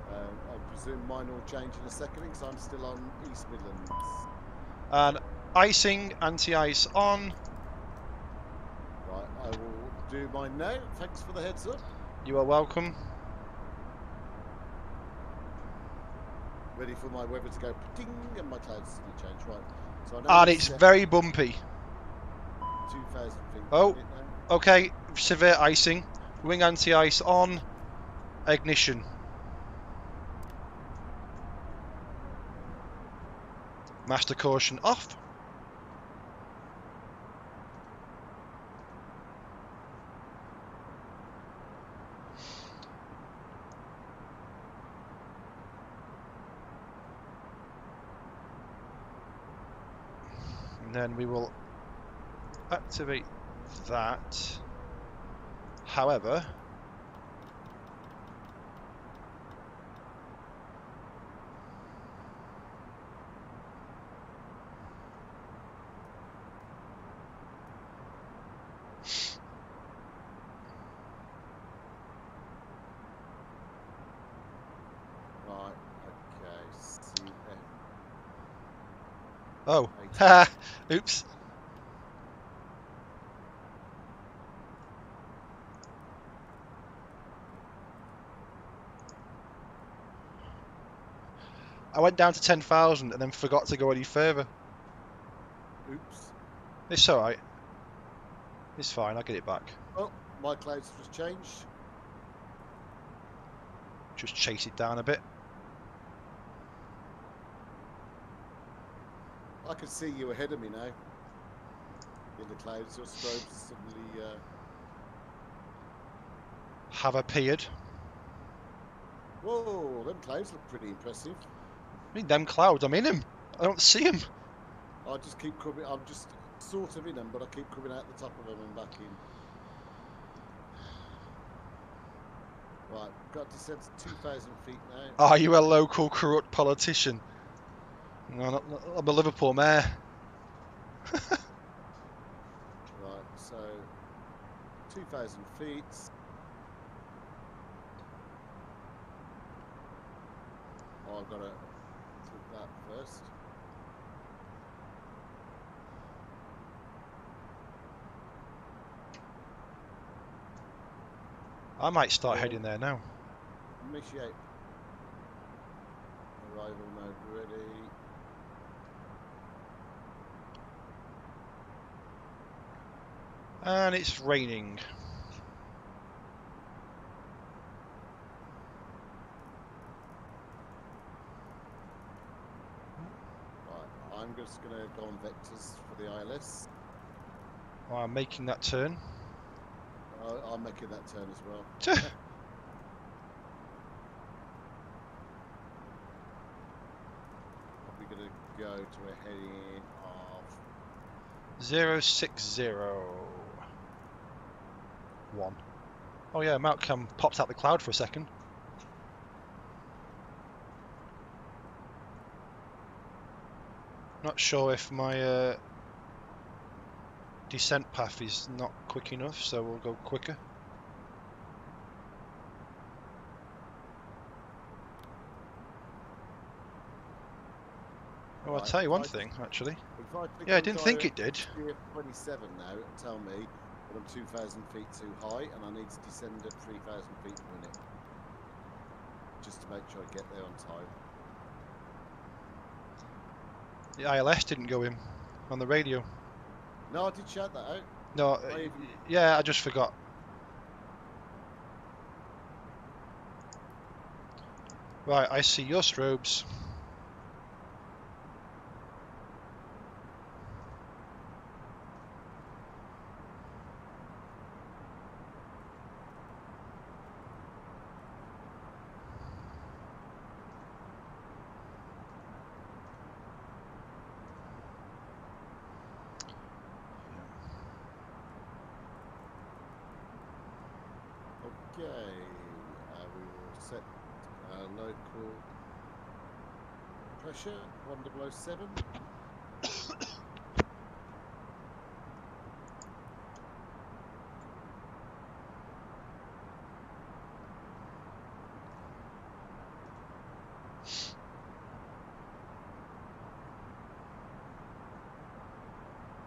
I presume mine will change in a second because I'm still on East Midlands. And icing, anti-ice on. Right, I will do mine now. Thanks for the heads up. You are welcome. Ready for my weather to go ding and my clouds to change. Right. So I know And it's very bumpy. 2,000 feet. Oh, okay. Severe icing. Wing anti-ice on. Ignition. Master caution off. And then we will activate that. However, right, okay. CF. oh, ha, oops. I went down to 10,000 and then forgot to go any further. Oops. It's alright. It's fine, I'll get it back. Oh, my clouds just changed. Just chase it down a bit. I can see you ahead of me now. In the clouds, your strobes suddenly. Have appeared. Whoa, them clouds look pretty impressive. I mean, them clouds, I'm in them. I don't see them. I just keep coming. I'm just sort of in them, but I keep coming out the top of them and back in. Right, got to descend to 2,000 feet now. Are you a local corrupt politician? No, I'm a Liverpool mayor. Right, so 2,000 feet. Oh, I've got to click that first. I might start heading there now. Initiate. Arrival mode ready. And it's raining. Right, I'm just going to go on vectors for the ILS. Oh, I'm making that turn. I'm making that turn as well. Probably going to go to a heading of 0601. Oh yeah, Mount Cam popped out the cloud for a second. Not sure if my descent path is not quick enough, so we'll go quicker. Oh, I'll tell you one thing, actually. Yeah, I didn't think it did. 27 now, and tell me that I'm 2,000 feet too high and I need to descend at 3,000 feet per minute. Just to make sure I get there on time. The ILS didn't go in on the radio. No, I did shout that out. No, yeah, I just forgot. Right, I see your strobes. Okay, we will set local pressure 1007.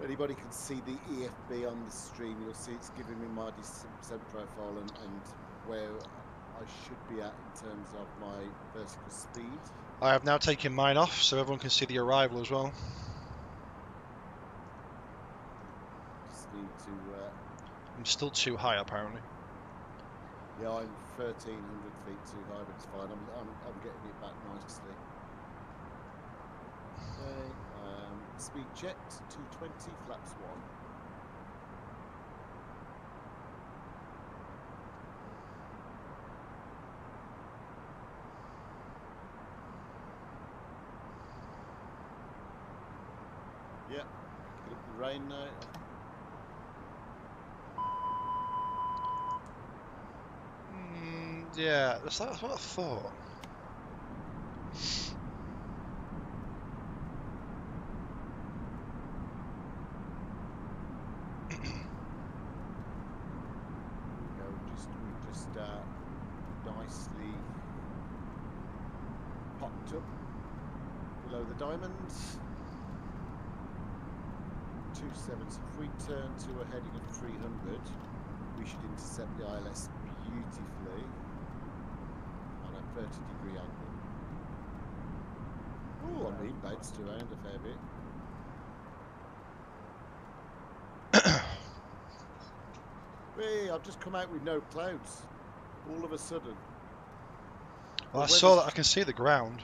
Anybody can see the EFB on the stream. You'll see it's giving me my descent profile and where I should be at in terms of my vertical speed. I have now taken mine off so everyone can see the arrival as well. Just need to. I'm still too high apparently. Yeah, I'm 1,300 feet too high, but it's fine. I'm getting it back nicely. Okay. Speed checked, 220, flaps 1. Yep, get up the rain now. Yeah, that's what I thought. We just nicely popped up below the diamonds. 27. So if we turn to a heading of 300, we should intercept the ILS beautifully on a 30-degree angle. Oh, I mean, bounced around a fair bit. Hey, I've just come out with no clouds. All of a sudden. Well, I saw that. I can see the ground.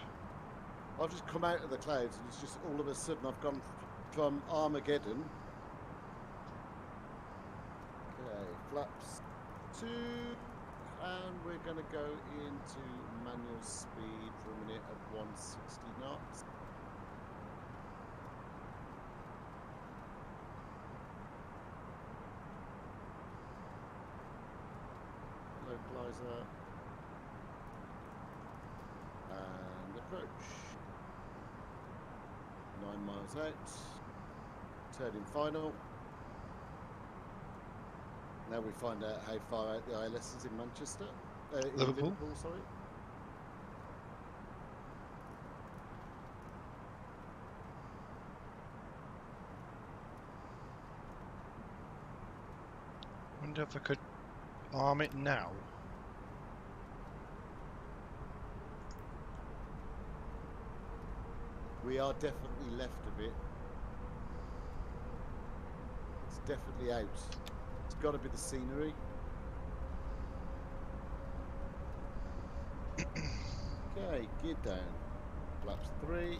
I've just come out of the clouds and it's just all of a sudden I've gone from Armageddon. Okay, flaps 2, and we're going to go into manual speed for a minute at 160 knots. Localizer. And approach. 9 miles out. Turning final. Now we find out how far out the ILS is in Manchester. In Liverpool, sorry. Wonder if I could arm it now. We are definitely left a bit. It's definitely out. It's got to be the scenery. Okay, gear down. Flaps 3.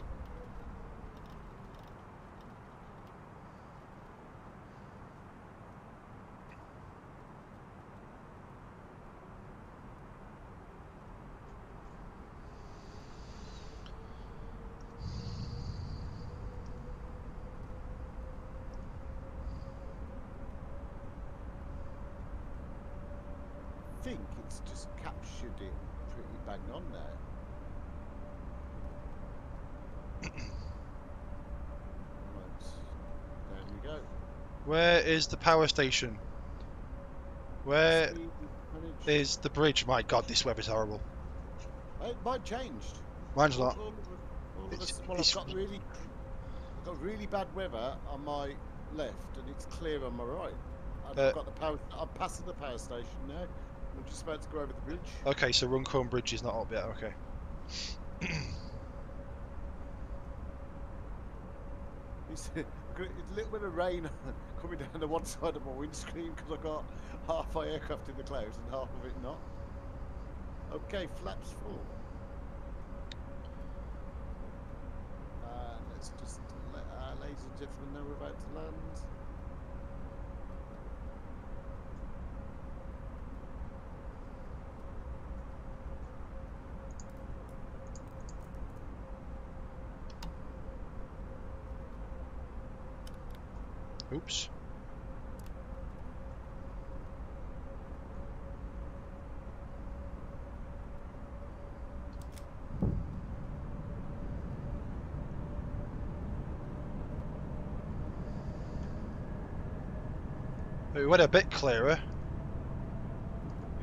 I think it's just captured it pretty bang on there. Right, down we go. Where is the power station? Where is the bridge? My God, this weather's horrible. It might changed. Mine's not. I've got really bad weather on my left, and it's clear on my right. And I've got the power. I'm passing the power station now. I'm just about to go over the bridge. Okay, so Runcorn Bridge is not up yet. Okay. It's a little bit of rain coming down the one side of my windscreen because I've got half my aircraft in the clouds and half of it not. Okay, flaps 4. Let's just let our ladies and gentlemen know we're about to land. Oops. It went a bit clearer.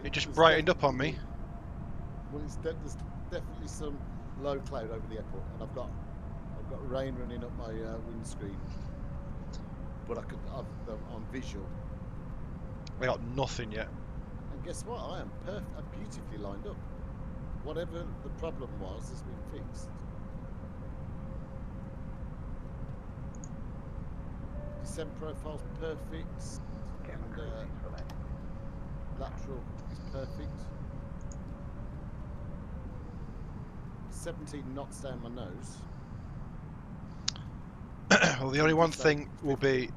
It just brightened up on me. Well, there's definitely some low cloud over the airport, and I've got rain running up my windscreen. But I'm visual. I got nothing yet. And guess what? I'm beautifully lined up. Whatever the problem was has been fixed. Descent profile's perfect. And lateral is perfect. 17 knots down my nose. Well, the only one thing will be,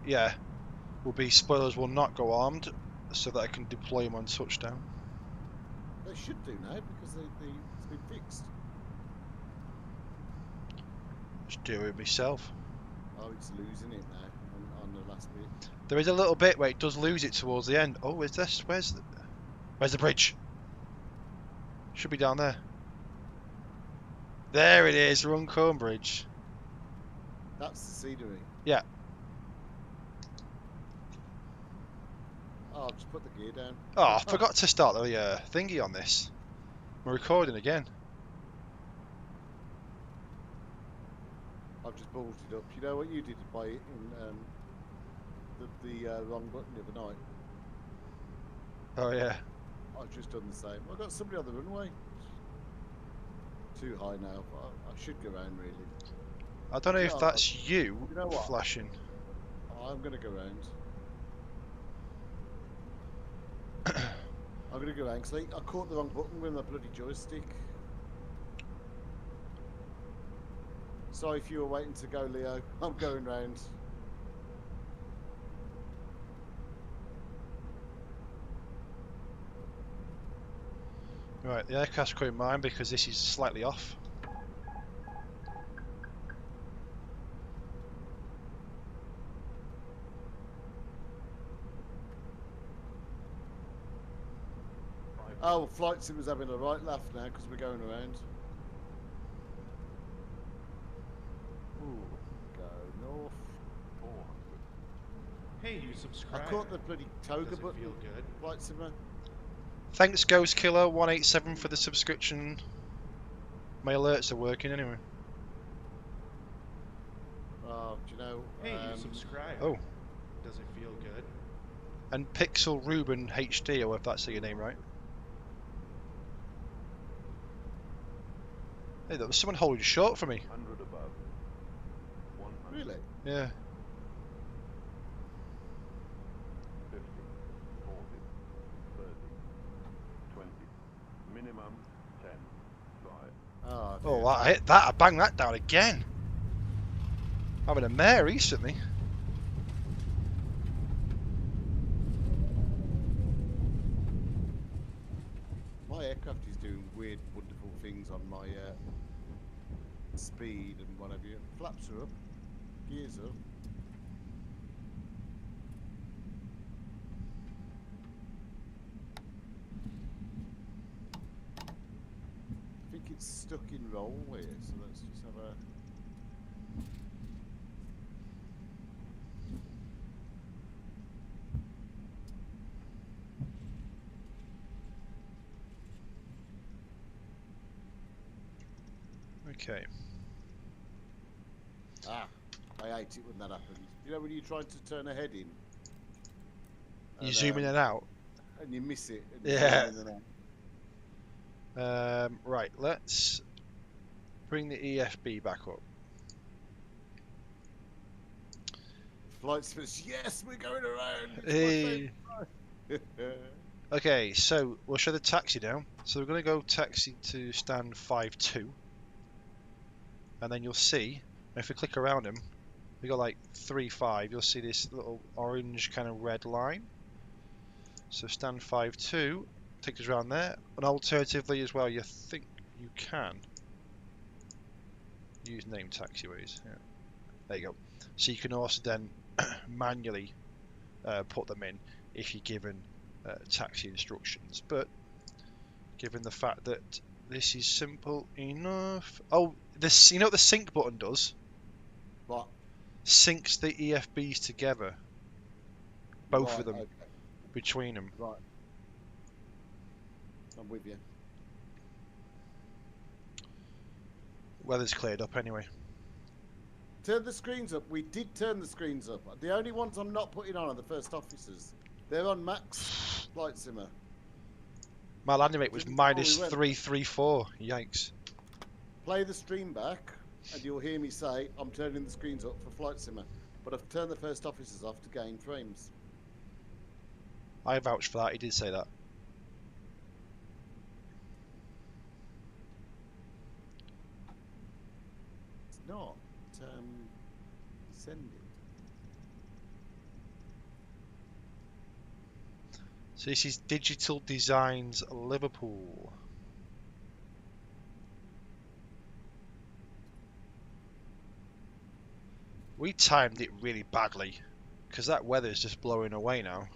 spoilers will not go armed, so that I can deploy them on touchdown. They should do now because it's been fixed. Just do it myself. Oh, it's losing it now on the last bit. There is a little bit where it does lose it towards the end. Oh, is this? Where's the bridge? Should be down there. There it is, Runcorn Bridge. That's the scenery. Yeah. Oh, I've just put the gear down. Oh, I forgot to start the thingy on this. I'm recording again. I've just ballsed it up. You know what you did by it in the wrong button the other night? Oh yeah. I've just done the same. I've got somebody on the runway. Too high now, but I should go around really. I don't know if that's you know what? flashing. I'm going to go round. I'm going to go round because I caught the wrong button with my bloody joystick. Sorry if you were waiting to go, Leo. I'm going round. Right, the aircraft's coming mine because this is slightly off. Oh, FlightSim's having a right laugh now because we're going around. Ooh, go north. 400. Hey, you I subscribe. caught the bloody toga Does it button. feel good? FlightSim. Thanks, Ghost Killer 187 for the subscription. My alerts are working anyway. Oh, do you know? Hey, you subscribe. Oh. Does it feel good? And Pixel Ruben HD, or if that's your name right. Hey, there was someone holding short for me. 100 above. 100. Really? Yeah. 50. 40. 30. 20. Minimum 10. 5. Oh, Oh, dear. I hit that. I banged that down again. Having a mare recently. My aircraft is doing weird, wonderful things on my speed and whatever. Flaps are up, gears up. I think it's stuck in roll here, so let's just have a. Okay. Ah, I hate it when that happens. You know when you're trying to turn a head in? You And, zoom in and out. and you miss it. And you Yeah. zoom in and out. Right, let's bring the EFB back up. FlightSim, yes, we're going around. Hey. It's my favourite. Okay, so we'll show the taxi now. So we're going to go taxi to stand 5-2. And then you'll see, if we click around him, we got like 3-5. You'll see this little orange kind of red line. So stand 5-2 takes us around there. And alternatively as well, you think you can use name taxiways. Yeah. There you go. So you can also then manually put them in if you're given taxi instructions. But given the fact that this is simple enough. Oh, this, you know what the sync button does? What? Syncs the EFBs together. Both Right, of them okay. between them. Right. I'm with you. Weather's cleared up anyway. Turn the screens up. We did turn the screens up. The only ones I'm not putting on are the first officers. They're on max FlightSim. My landing rate was Didn't minus before we 334. Yikes. Play the stream back, and you'll hear me say I'm turning the screens up for FlightSim. But I've turned the first officers off to gain frames. I vouch for that. He did say that. It's not descending. So this is Digital Designs Liverpool. We timed it really badly because that weather is just blowing away now.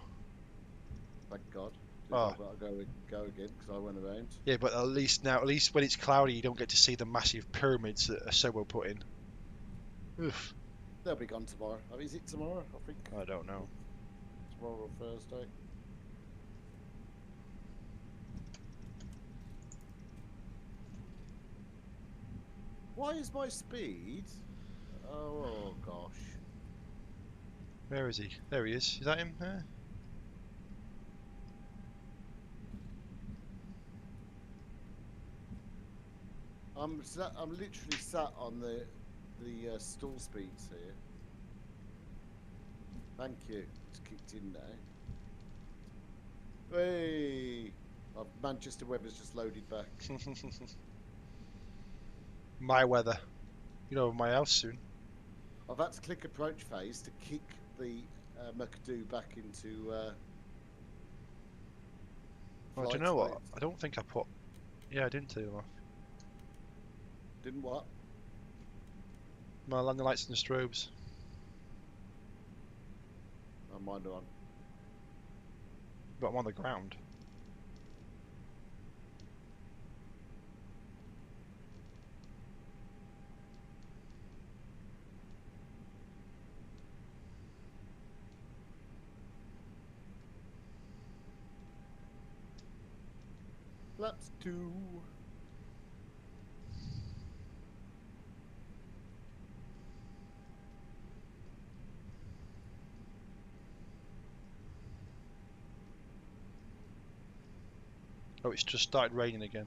Thank God. Oh. I've got to go again because I went around. Yeah, but at least when it's cloudy, you don't get to see the massive pyramids that Asobo put in. Oof. They'll be gone tomorrow. Oh, is it tomorrow? I think I don't know. tomorrow or Thursday. Why is my speed? Oh gosh. Where is he? There he is. Is that him there? I'm literally sat on the stall speeds here. Thank you. It's kicked in now. Hey, Manchester weather's just loaded back. My weather. You're over my house soon. I've had to click approach phase to kick the McAdoo back into. Well, do you flight know what? mode. I don't think I put. Yeah, I didn't turn them off. Didn't what? My landing lights and the strobes. Oh, mine are on. But I'm on the ground. Flaps 2. Oh, it's just started raining again.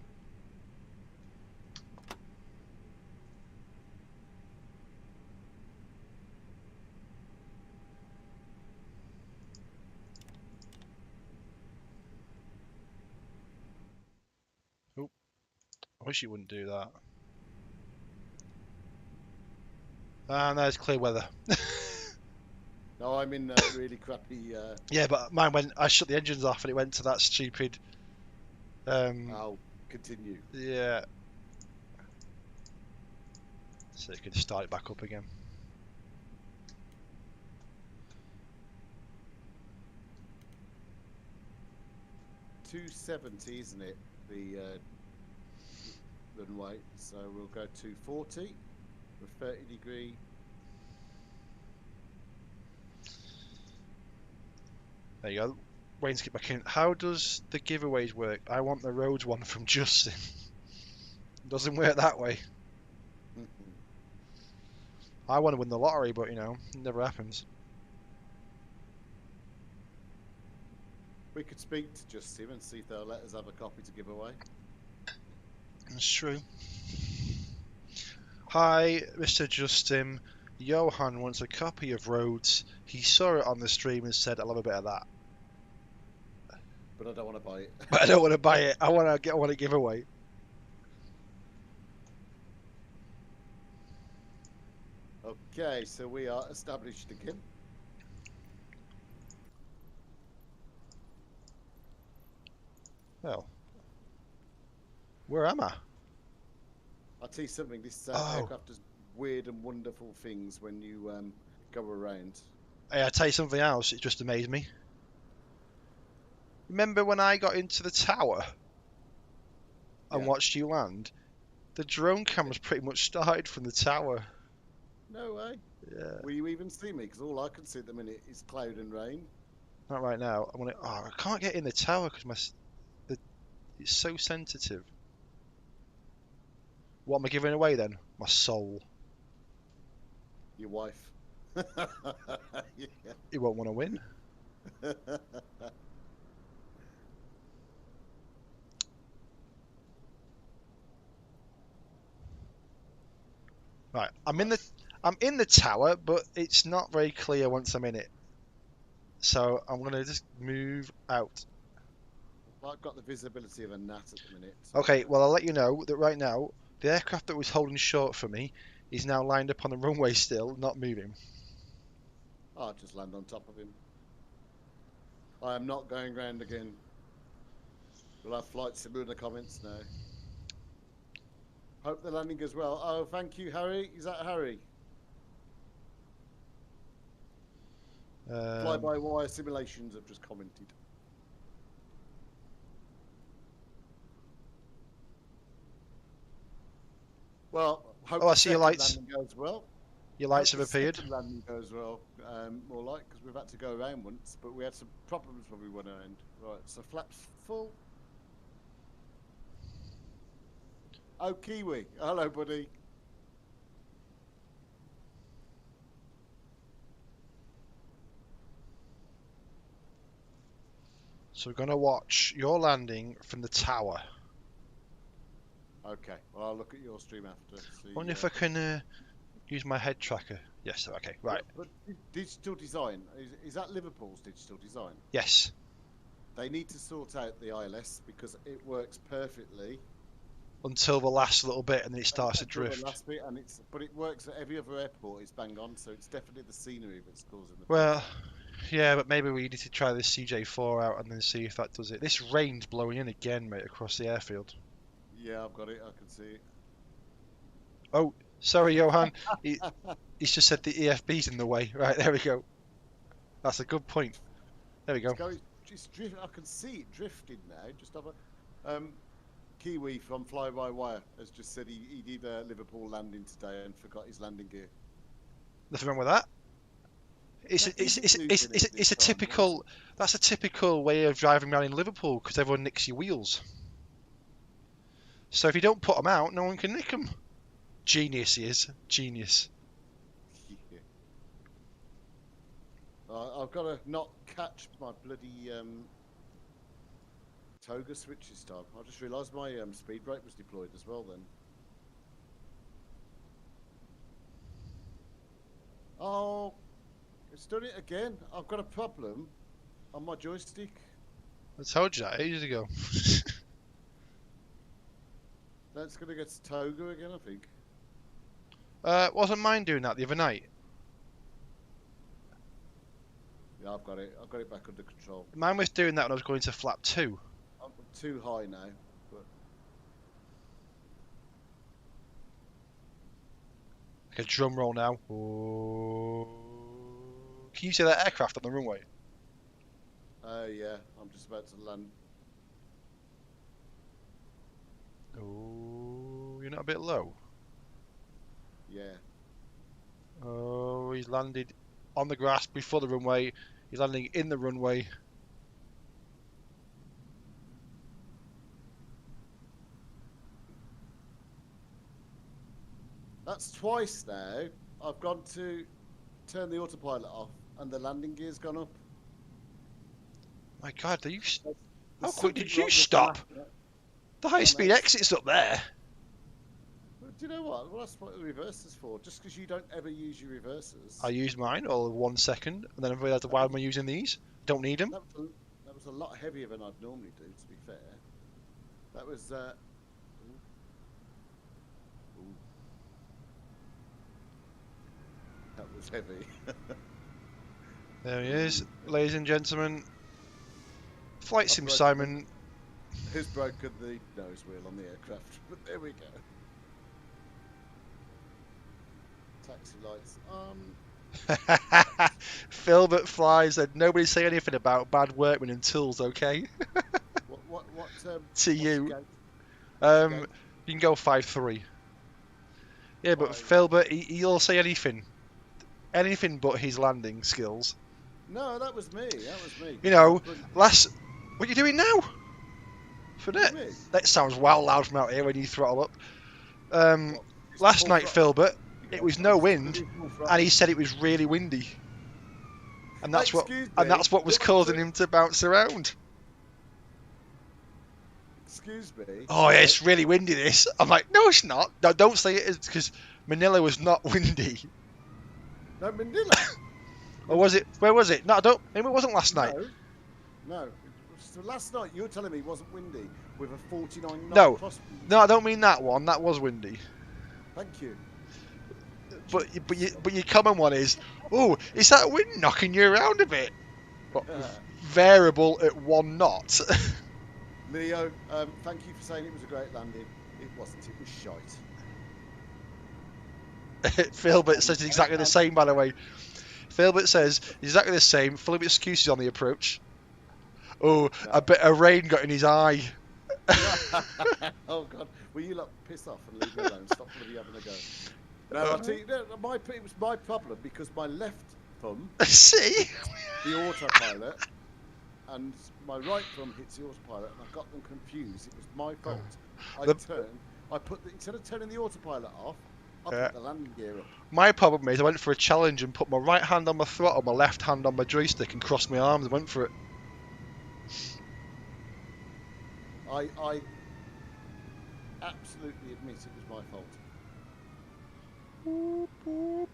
Oh, I wish you wouldn't do that. Ah, no, it's clear weather. No, I'm in really crappy. Yeah, but mine went. I shut the engines off and it went to that stupid. I'll continue. Yeah. So it could start it back up again. .270, isn't it? The runway. So we'll go 240 with 30-degree. There you go. Wayne, skip back in. How does the giveaways work? I want the roads one from Justin. Doesn't work that way. I want to win the lottery, but you know, it never happens. We could speak to Justin and see if they'll let us have a copy to give away. That's true. Hi, Mr. Justin. Johan wants a copy of Roads. He saw it on the stream and said, I'll have a bit of that. But I don't want to buy it. But I don't want to buy it. I want to give away. Okay, so we are established again. Well, where am I? I'll tell you something, this Oh. aircraft does weird and wonderful things when you go around. Hey, I tell you something else. It just amazed me. Remember when I got into the tower and Yeah. watched you land? The drone cameras pretty much started from the tower. No way. Yeah. Will you even see me? Because all I can see at the minute is cloud and rain. Not right now. I can't get in the tower because it's so sensitive. What am I giving away then? My soul. Your wife. Yeah. He won't want to win. Right, I'm in the tower, but it's not very clear once I'm in it. So I'm gonna just move out. Well, I've got the visibility of a gnat at the minute. So Okay, well I'll let you know that right now the aircraft that was holding short for me is now lined up on the runway still, not moving. I'll just land on top of him. I am not going round again. We'll have flight sim in the comments now. Hope the landing goes well. Oh, thank you, Harry. Is that Harry? Fly-by-wire simulations have just commented. Well, hope I the see your second lights. landing goes well. Your lights Hope have the appeared. second landing goes well. More like, because we've had to go around once, but we had some problems when we went around. Right, so flaps full. Oh, Kiwi. Hello, buddy. So we're gonna watch your landing from the tower. Okay, well, I'll look at your stream after. See, Wonder if I can use my head tracker. Yes, okay, right. But digital design, is that Liverpool's digital design? Yes. They need to sort out the ILS because it works perfectly until the last little bit, and then it starts to Until the drift. last bit, but it works at every other airport. It's bang on, so it's definitely the scenery that's causing the Well, problem. yeah, but maybe we need to try this CJ4 out and then see if that does it. This rain's blowing in again, mate, across the airfield. Yeah, I've got it. I can see it. Oh, sorry, Johan. He's just said the EFB's in the way. Right, there we go. That's a good point. There we go. It's going. It's drift. I can see it drifting now. Just have a. Kiwi from Fly by Wire has just said he did a Liverpool landing today and forgot his landing gear. Nothing wrong with that. It's a typical. That's a typical way of driving around in Liverpool because everyone nicks your wheels. So if you don't put them out, no one can nick them. Genius, he is. Genius. Yeah. I've got to not catch my bloody toga switch this time. I just realised my speed brake was deployed as well then. Oh, it's done it again. I've got a problem on my joystick. I told you that ages ago. That's going to get to toga again, I think. Wasn't mine doing that the other night? Yeah, I've got it. I've got it back under control. Mine was doing that when I was going to flap 2. I'm too high now. But Like a drum roll now. Ooh. Can you see that aircraft on the runway? yeah, I'm just about to land. Oh, you're not a bit low? Yeah. Oh, he's landed on the grass before the runway. He's landing in the runway. That's twice now. I've gone to turn the autopilot off and the landing gear's gone up. My God, are you? How There's quick something did you wrong with stop? that. The high-speed mate. exit's up there. But do you know what? Well, that's what the reverser's for. Just because you don't ever use your reversers. I use mine all in 1 second, and then I realised, why am I using these? Don't need them. That was a lot heavier than I'd normally do, to be fair. That was. Ooh. That was heavy. There he is, ladies and gentlemen. Flight Sim broken Simon. Who's broken the nose wheel on the aircraft? But there we go. Taxi lights on. Filbert Fly said, nobody say anything about bad workmen and tools, okay? What To what's you. your gate? You can go 5-3. Yeah, but Five. Filbert, he'll say anything. Anything but his landing skills. No, that was me. That was me. You know, what are you doing now? For What that? do you mean? That sounds well loud from out here when you throttle up. What, it's Last full night, throttle. Filbert, it was no It's wind, full throttle. and he said it was really windy. And that's Excuse what me, was you're causing doing- him to bounce around. Excuse me. Oh yeah, it's really windy this. I'm like, no it's not. No, don't say it is, because Manila was not windy. No, Manila. Or was it? Where was it? No, maybe it wasn't last night. No. So last night you were telling me it wasn't windy with a 49 knot No. crosswind. No, I don't mean that one. That was windy. Thank you. But your common one is, oh, is that wind knocking you around a bit? But Uh, variable at 1 knot. Leo, thank you for saying it was a great landing. It wasn't. It was shite. Filbert says exactly the same, by the way. Filbert says exactly the same, full of excuses on the approach. Oh, No. a bit of rain got in his eye. Oh God! Will you piss off and leave me alone? Stop bloody having a go. No, I'll tell you. No, it was my problem because my left thumb See? the autopilot and my right thumb hits the autopilot, and I got them confused. It was my fault. Instead of turning the autopilot off, I put the landing gear up. My problem is I went for a challenge and put my right hand on my throttle, my left hand on my joystick, and crossed my arms and went for it. I absolutely admit it was my fault. Boop, boop.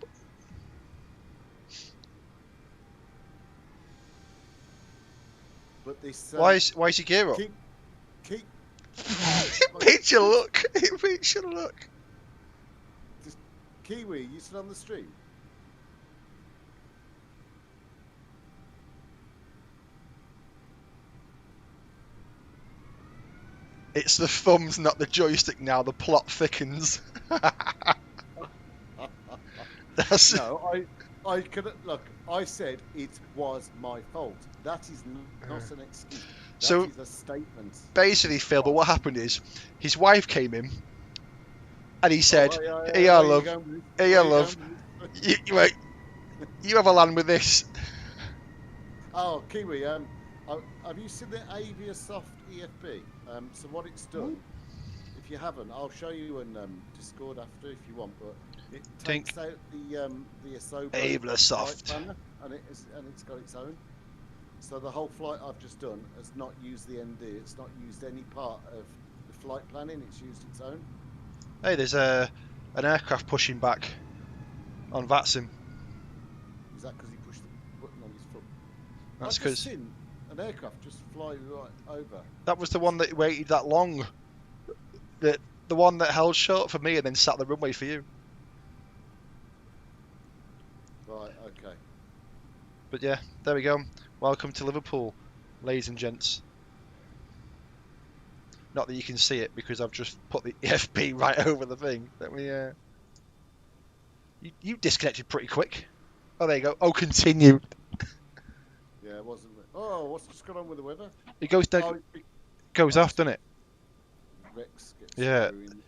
But this Why is your gear up? keep Bit made you look. It made you look. Just Kiwi, you still on the stream? It's the thumbs, not the joystick now. The plot thickens. That's No, I couldn't look. I said it was my fault. That is not an excuse. That So- is a statement. basically, Phil. But what happened is, his wife came in, and he said, Hey, "Here, love. Here, love. Wait, you have a land with this." Oh, Kiwi, have you seen the Aviasoft EFB? So what it's done, if you haven't, I'll show you on Discord after if you want. But it takes out the Asobo Aviasoft. flight planner, and it's got its own. So the whole flight I've just done has not used the ND. It's not used any part of the flight planning. It's used its own. Hey, there's an aircraft pushing back on VATSIM. Is that because he pushed the button on his foot? That's I've just because seen an aircraft just fly right over. that was the one that waited that long. The one that held short for me and then sat the runway for you. Right. Okay. But yeah, there we go. Welcome to Liverpool, ladies and gents. Not that you can see it because I've just put the EFB right over the thing. Let me. You disconnected pretty quick. Oh, there you go. Oh, continue. Yeah, it wasn't. Oh, what's just going on with the weather? It goes down, Oh, goes off, doesn't it? Rex gets Yeah. ruined.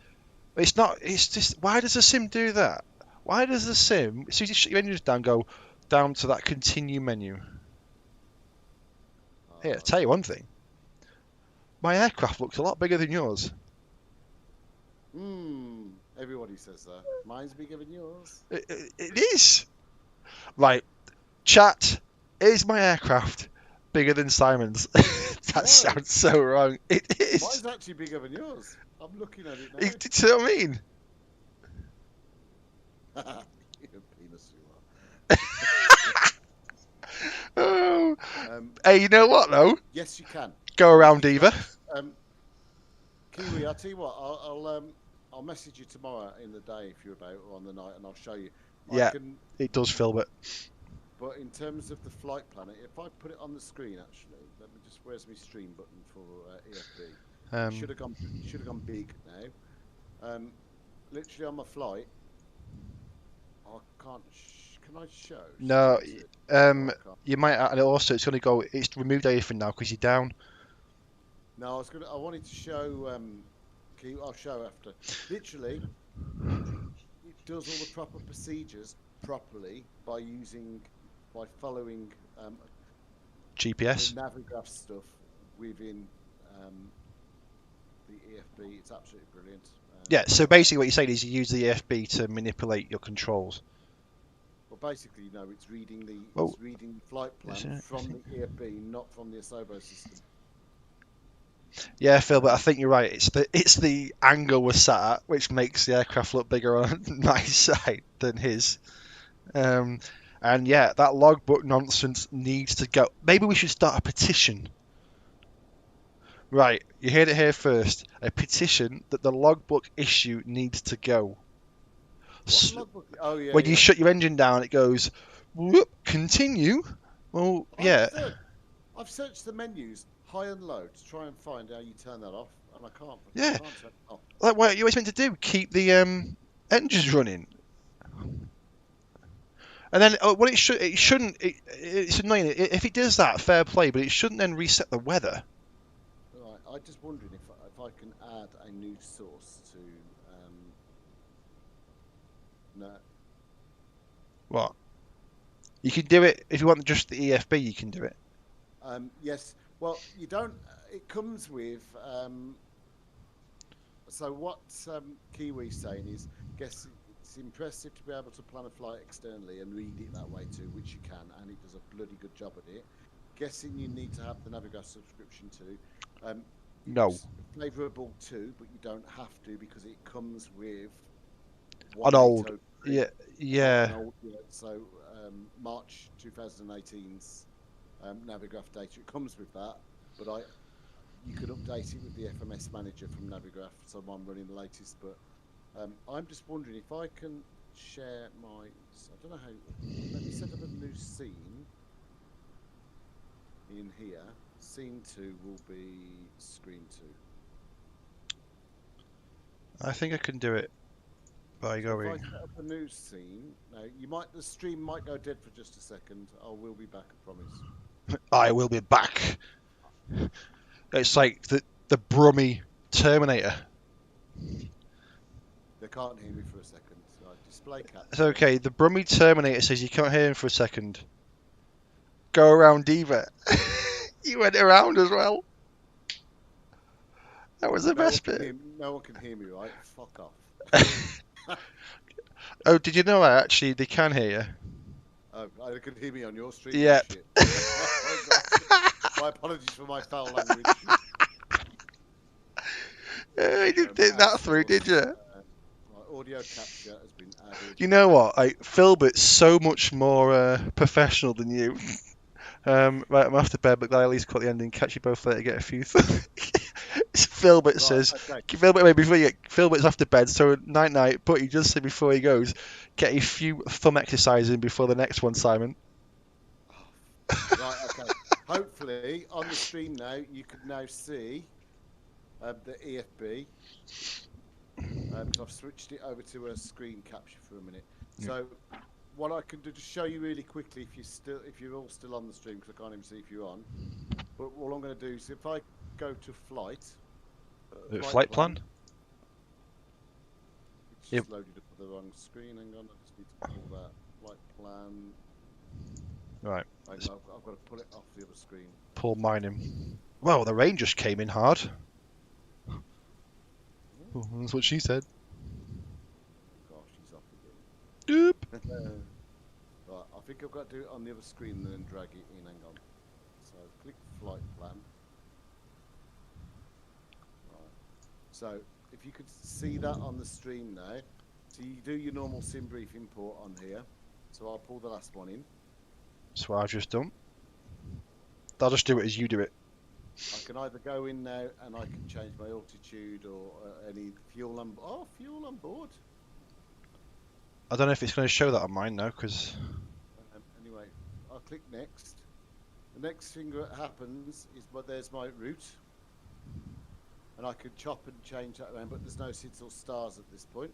It's not. It's just. Why does the sim do that? Why does the sim, as soon as you shut your engines down, go down to that continue menu? Here, I'll tell you one thing. My aircraft looks a lot bigger than yours. Everybody says that. Mine's bigger than yours. It is. Right, chat. Is my aircraft bigger than Simon's? That No. sounds so wrong. It is. Mine's actually bigger than yours. I'm looking at it now. Do you see what I mean? You're a penis, you Oh. are. Hey, you know what though? Yes, you can. Go around either. Kiwi, I'll tell you what. I'll message you tomorrow in the day if you're about, or on the night, and I'll show you. Yeah, it does film it. But in terms of the flight planner, if I put it on the screen, actually, let me just. Where's my stream button for EFB? Should have gone big now. Literally on my flight, I can't. Can I show? No, I can't. you might. And also, it's going to go. It's removed everything now because you're down. No, I wanted to show. I'll show after. Literally, it does all the proper procedures properly by following GPS. the Navigraph stuff within the EFB. It's absolutely brilliant. Yeah. So basically, what you're saying is you use the EFB to manipulate your controls. Well, basically, it's reading the flight plan Is it? from the EFB, not from the Asobo system. Yeah, Phil, but I think you're right. It's the angle we're sat at which makes the aircraft look bigger on my side than his. And yeah, that logbook nonsense needs to go. Maybe we should start a petition. Right, you heard it here first. A petition that the logbook issue needs to go. What logbook? Oh yeah. When you shut your engine down, it goes, whoop, continue. Well, yeah. I've searched the menus high and low to try and find how you turn that off, and I can't. Yeah. I can't turn it off. Like what you always meant to do, keep the engines running. And then what it shouldn't. It's annoying. If it does that, fair play, but it shouldn't then reset the weather. Right. I'm just wondering if I can add a new source to. No. What? You can do it if you want just the EFB. You can do it. Yes. Well, you don't. It comes with. So what Kiwi's saying is, guess it's impressive to be able to plan a flight externally and read it that way too, which you can, and it does a bloody good job at it. Guessing you need to have the Navigraph subscription too. No. It's favourable too, but you don't have to because it comes with An old. 1.803. Yeah. So March 2018's Navigraph data, it comes with that, but you could update it with the FMS manager from Navigraph, so I'm running the latest. But I'm just wondering if I can share my. I don't know how. Let me set up a new scene in here. Scene 2 will be screen 2. I think I can do it by So if I going. set up a new scene, now the stream might go dead for just a second. I will be back, I promise. I will be back. It's like the Brummy Terminator. They can't hear me for a second. So display capture. It's okay. The Brummy Terminator says you can't hear him for a second. Go around Diva. You went around as well. That was the best bit. No one can hear me, right? Fuck off. Oh, did you know that actually they can hear you? Oh, they can hear me on your stream. Yep. Shit. My apologies for my foul language. You didn't think that through, did you? My audio capture has been added. You know what? Philbert's so much more professional than you. Right, I'm off to bed, but glad I at least caught the ending. Catch you both later. Get a few. Philbert Right, says. okay. Philbert, wait, before you. Philbert's off to bed, so night night. But he just said before he goes, get a few thumb exercises in before the next one, Simon. Right, okay. Hopefully, on the stream now, you can now see the EFB. Because I've switched it over to a screen capture for a minute. Yeah. So, what I can do to show you really quickly, if you're all still on the stream, because I can't even see if you're on. But all I'm going to do is, if I go to flight Flight plan? It's just loaded up the wrong screen. Hang on, I just need to pull that flight plan. Right. I've got to pull it off the other screen. Pull mine in. Well, the rain just came in hard. Oh, that's what she said. Gosh, he's off again. Doop. Right, I think I've got to do it on the other screen and then drag it in. Hang on. So click flight plan. Right. So if you could see that on the stream now, so you do your normal sim brief import on here. So I'll pull the last one in. That's what I've just done. I'll just do it as you do it. I can either go in now and I can change my altitude or any fuel on. Oh, fuel on board. I don't know if it's going to show that on mine now, because... Anyway, I'll click next. The next thing that happens is, there's my route. And I could chop and change that around, but there's no SIDS or stars at this point.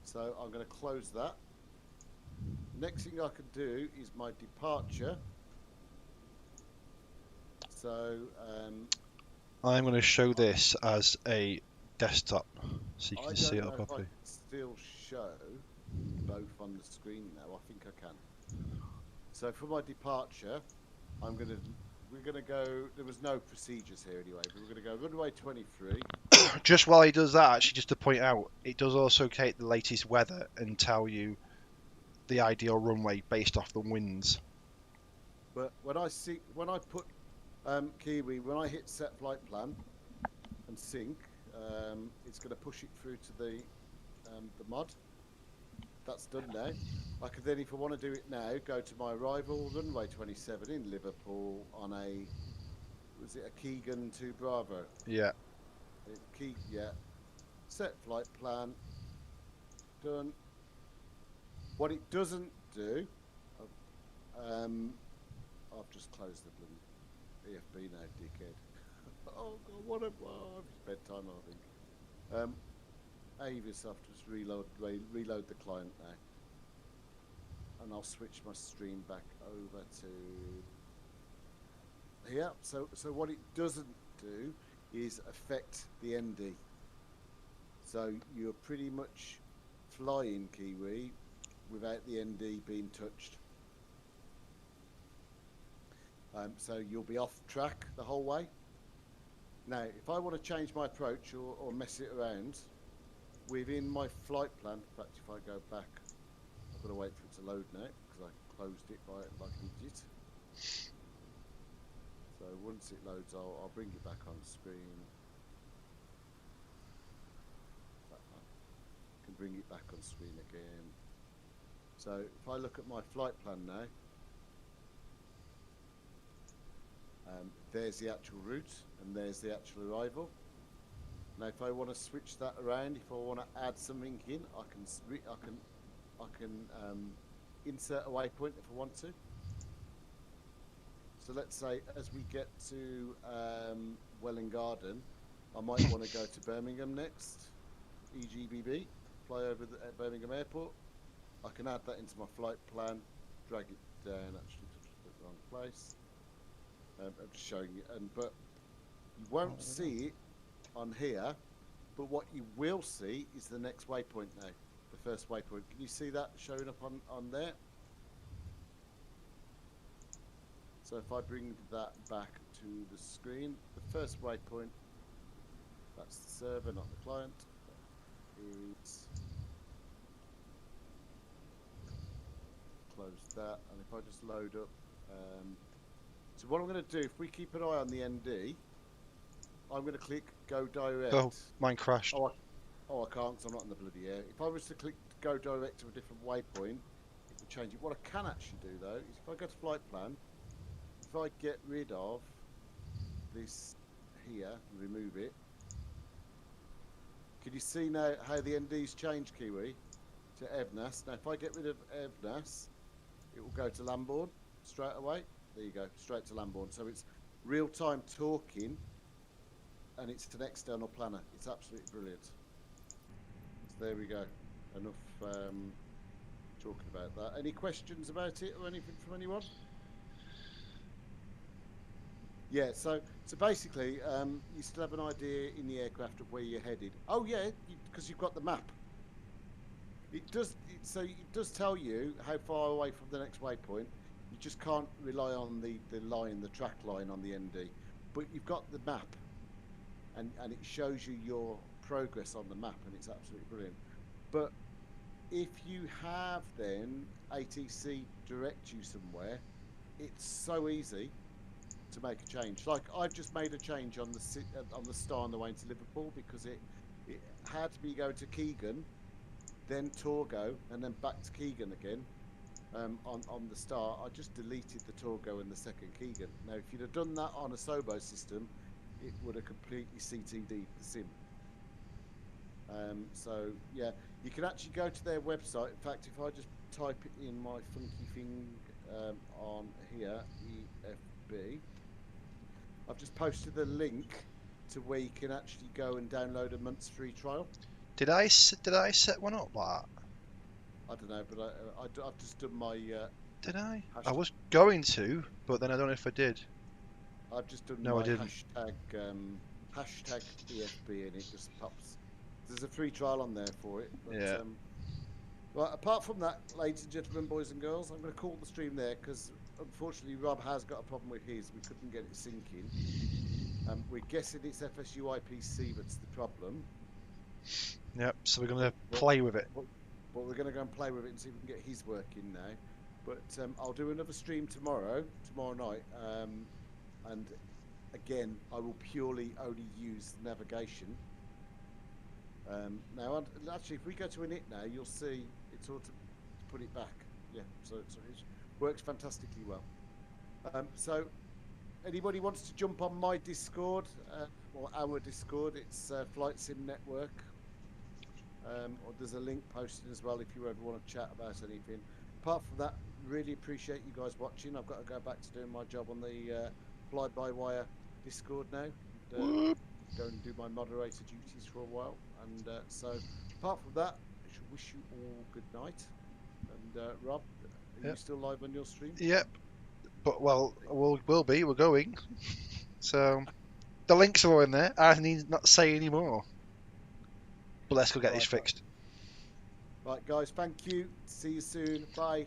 So I'm going to close that. Next thing I can do is my departure. So I'm going to show this as a desktop, so you can see it I don't know properly. if I can still show both on the screen now. I think I can. So for my departure, we're gonna go. There was no procedures here anyway, but we're gonna go runway 23. Just while he does that, actually, just to point out, it does also take the latest weather and tell you the ideal runway based off the winds. But when I put Kiwi, when I hit set flight plan and sync, it's going to push it through to the mod. That's done now. I could then, if I want to do it now, go to my arrival, runway 27 in Liverpool on was it a Keegan to Bravo? Yeah. Yeah. Set flight plan. Done. What it doesn't do, I've just closed the bloody EFB now, dickhead. Oh God, what a it's bedtime, I think. Avis, I've just reload the client now, and I'll switch my stream back over to here. So what it doesn't do is affect the ND. So you're pretty much flying Kiwi without the ND being touched. So you'll be off track the whole way. Now, if I want to change my approach or mess it around, within my flight plan, in fact, if I go back, I've got to wait for it to load now because I closed it like an idiot. So once it loads, I'll bring it back on screen. I can bring it back on screen again. So if I look at my flight plan now, There's the actual route, and there's the actual arrival. Now, if I want to switch that around, if I want to add something in, I can insert a waypoint if I want to. So let's say as we get to Welwyn Garden, I might want to go to Birmingham next. EGBB, fly over at Birmingham Airport. I can add that into my flight plan, drag it down. Actually, to the wrong place. I'm just showing you, but you won't see it on here. But what you will see is the next waypoint now, the first waypoint. Can you see that showing up on there? So if I bring that back to the screen, the first waypoint, that's the server, not the client. Is close that, and if I just load up, so what I'm going to do, if we keep an eye on the ND, I'm going to click Go Direct. Oh, mine crashed. Oh, I can't because I'm not in the bloody air. If I was to click Go Direct to a different waypoint, it would change it. What I can actually do though is if I go to Flight Plan, if I get rid of this here and remove it, can you see now how the ND's changed, Kiwi, to EVNAS? Now, if I get rid of EVNAS, it will go to Lambourne straight away. There you go, straight to Lambourne. So it's real-time talking, and it's an external planner. It's absolutely brilliant. So there we go. Enough talking about that. Any questions about it or anything from anyone? Yeah, so basically, you still have an idea in the aircraft of where you're headed. Oh yeah, because you've got the map. It does tell you how far away from the next waypoint. You just can't rely on the track line on the ND. But you've got the map, and it shows you your progress on the map, and it's absolutely brilliant. But if you have then ATC direct you somewhere, it's so easy to make a change. Like I've just made a change on the Star on the way into Liverpool because it had me go to Keegan, then Torgo, and then back to Keegan again. On the Star, I just deleted the Torgo and the second Keegan. Now, if you'd have done that on a Sobo system, it would have completely CTD'd the sim. So yeah, you can actually go to their website. In fact, if I just type it in my funky thing on here, EFB. I've just posted a link to where you can actually go and download a month's free trial. Did I set one up like that? I don't know, but I've just done my. Did I? Hashtag. I was going to, but then I don't know if I did. I've just done No, my I didn't. hashtag EFB, and it just pops. There's a free trial on there for it. But, Yeah. Right. Apart from that, ladies and gentlemen, boys and girls, I'm going to call the stream there because unfortunately Rob has got a problem with his. We couldn't get it syncing. We're guessing it's FSU IPC that's the problem. Yep. So we're gonna play with it. But we're going to go and play with it and see if we can get his working now. But I'll do another stream tomorrow night. And again, I will purely only use navigation. Now, actually, if we go to init now, you'll see it's auto put it back. Yeah, so it works fantastically well. So, anybody wants to jump on my Discord or our Discord? It's Flight Sim Network. Or there's a link posted as well if you ever want to chat about anything. Apart from that, really appreciate you guys watching. I've got to go back to doing my job on the fly-by-wire Discord now. And, go and do my moderator duties for a while. And so, apart from that, I should wish you all good night. And Rob, are you still live on your stream? Yep. But well, we'll be. We're going. So the links are all in there. I need not say any more. But let's go get this fixed. Right, guys. Thank you. See you soon. Bye.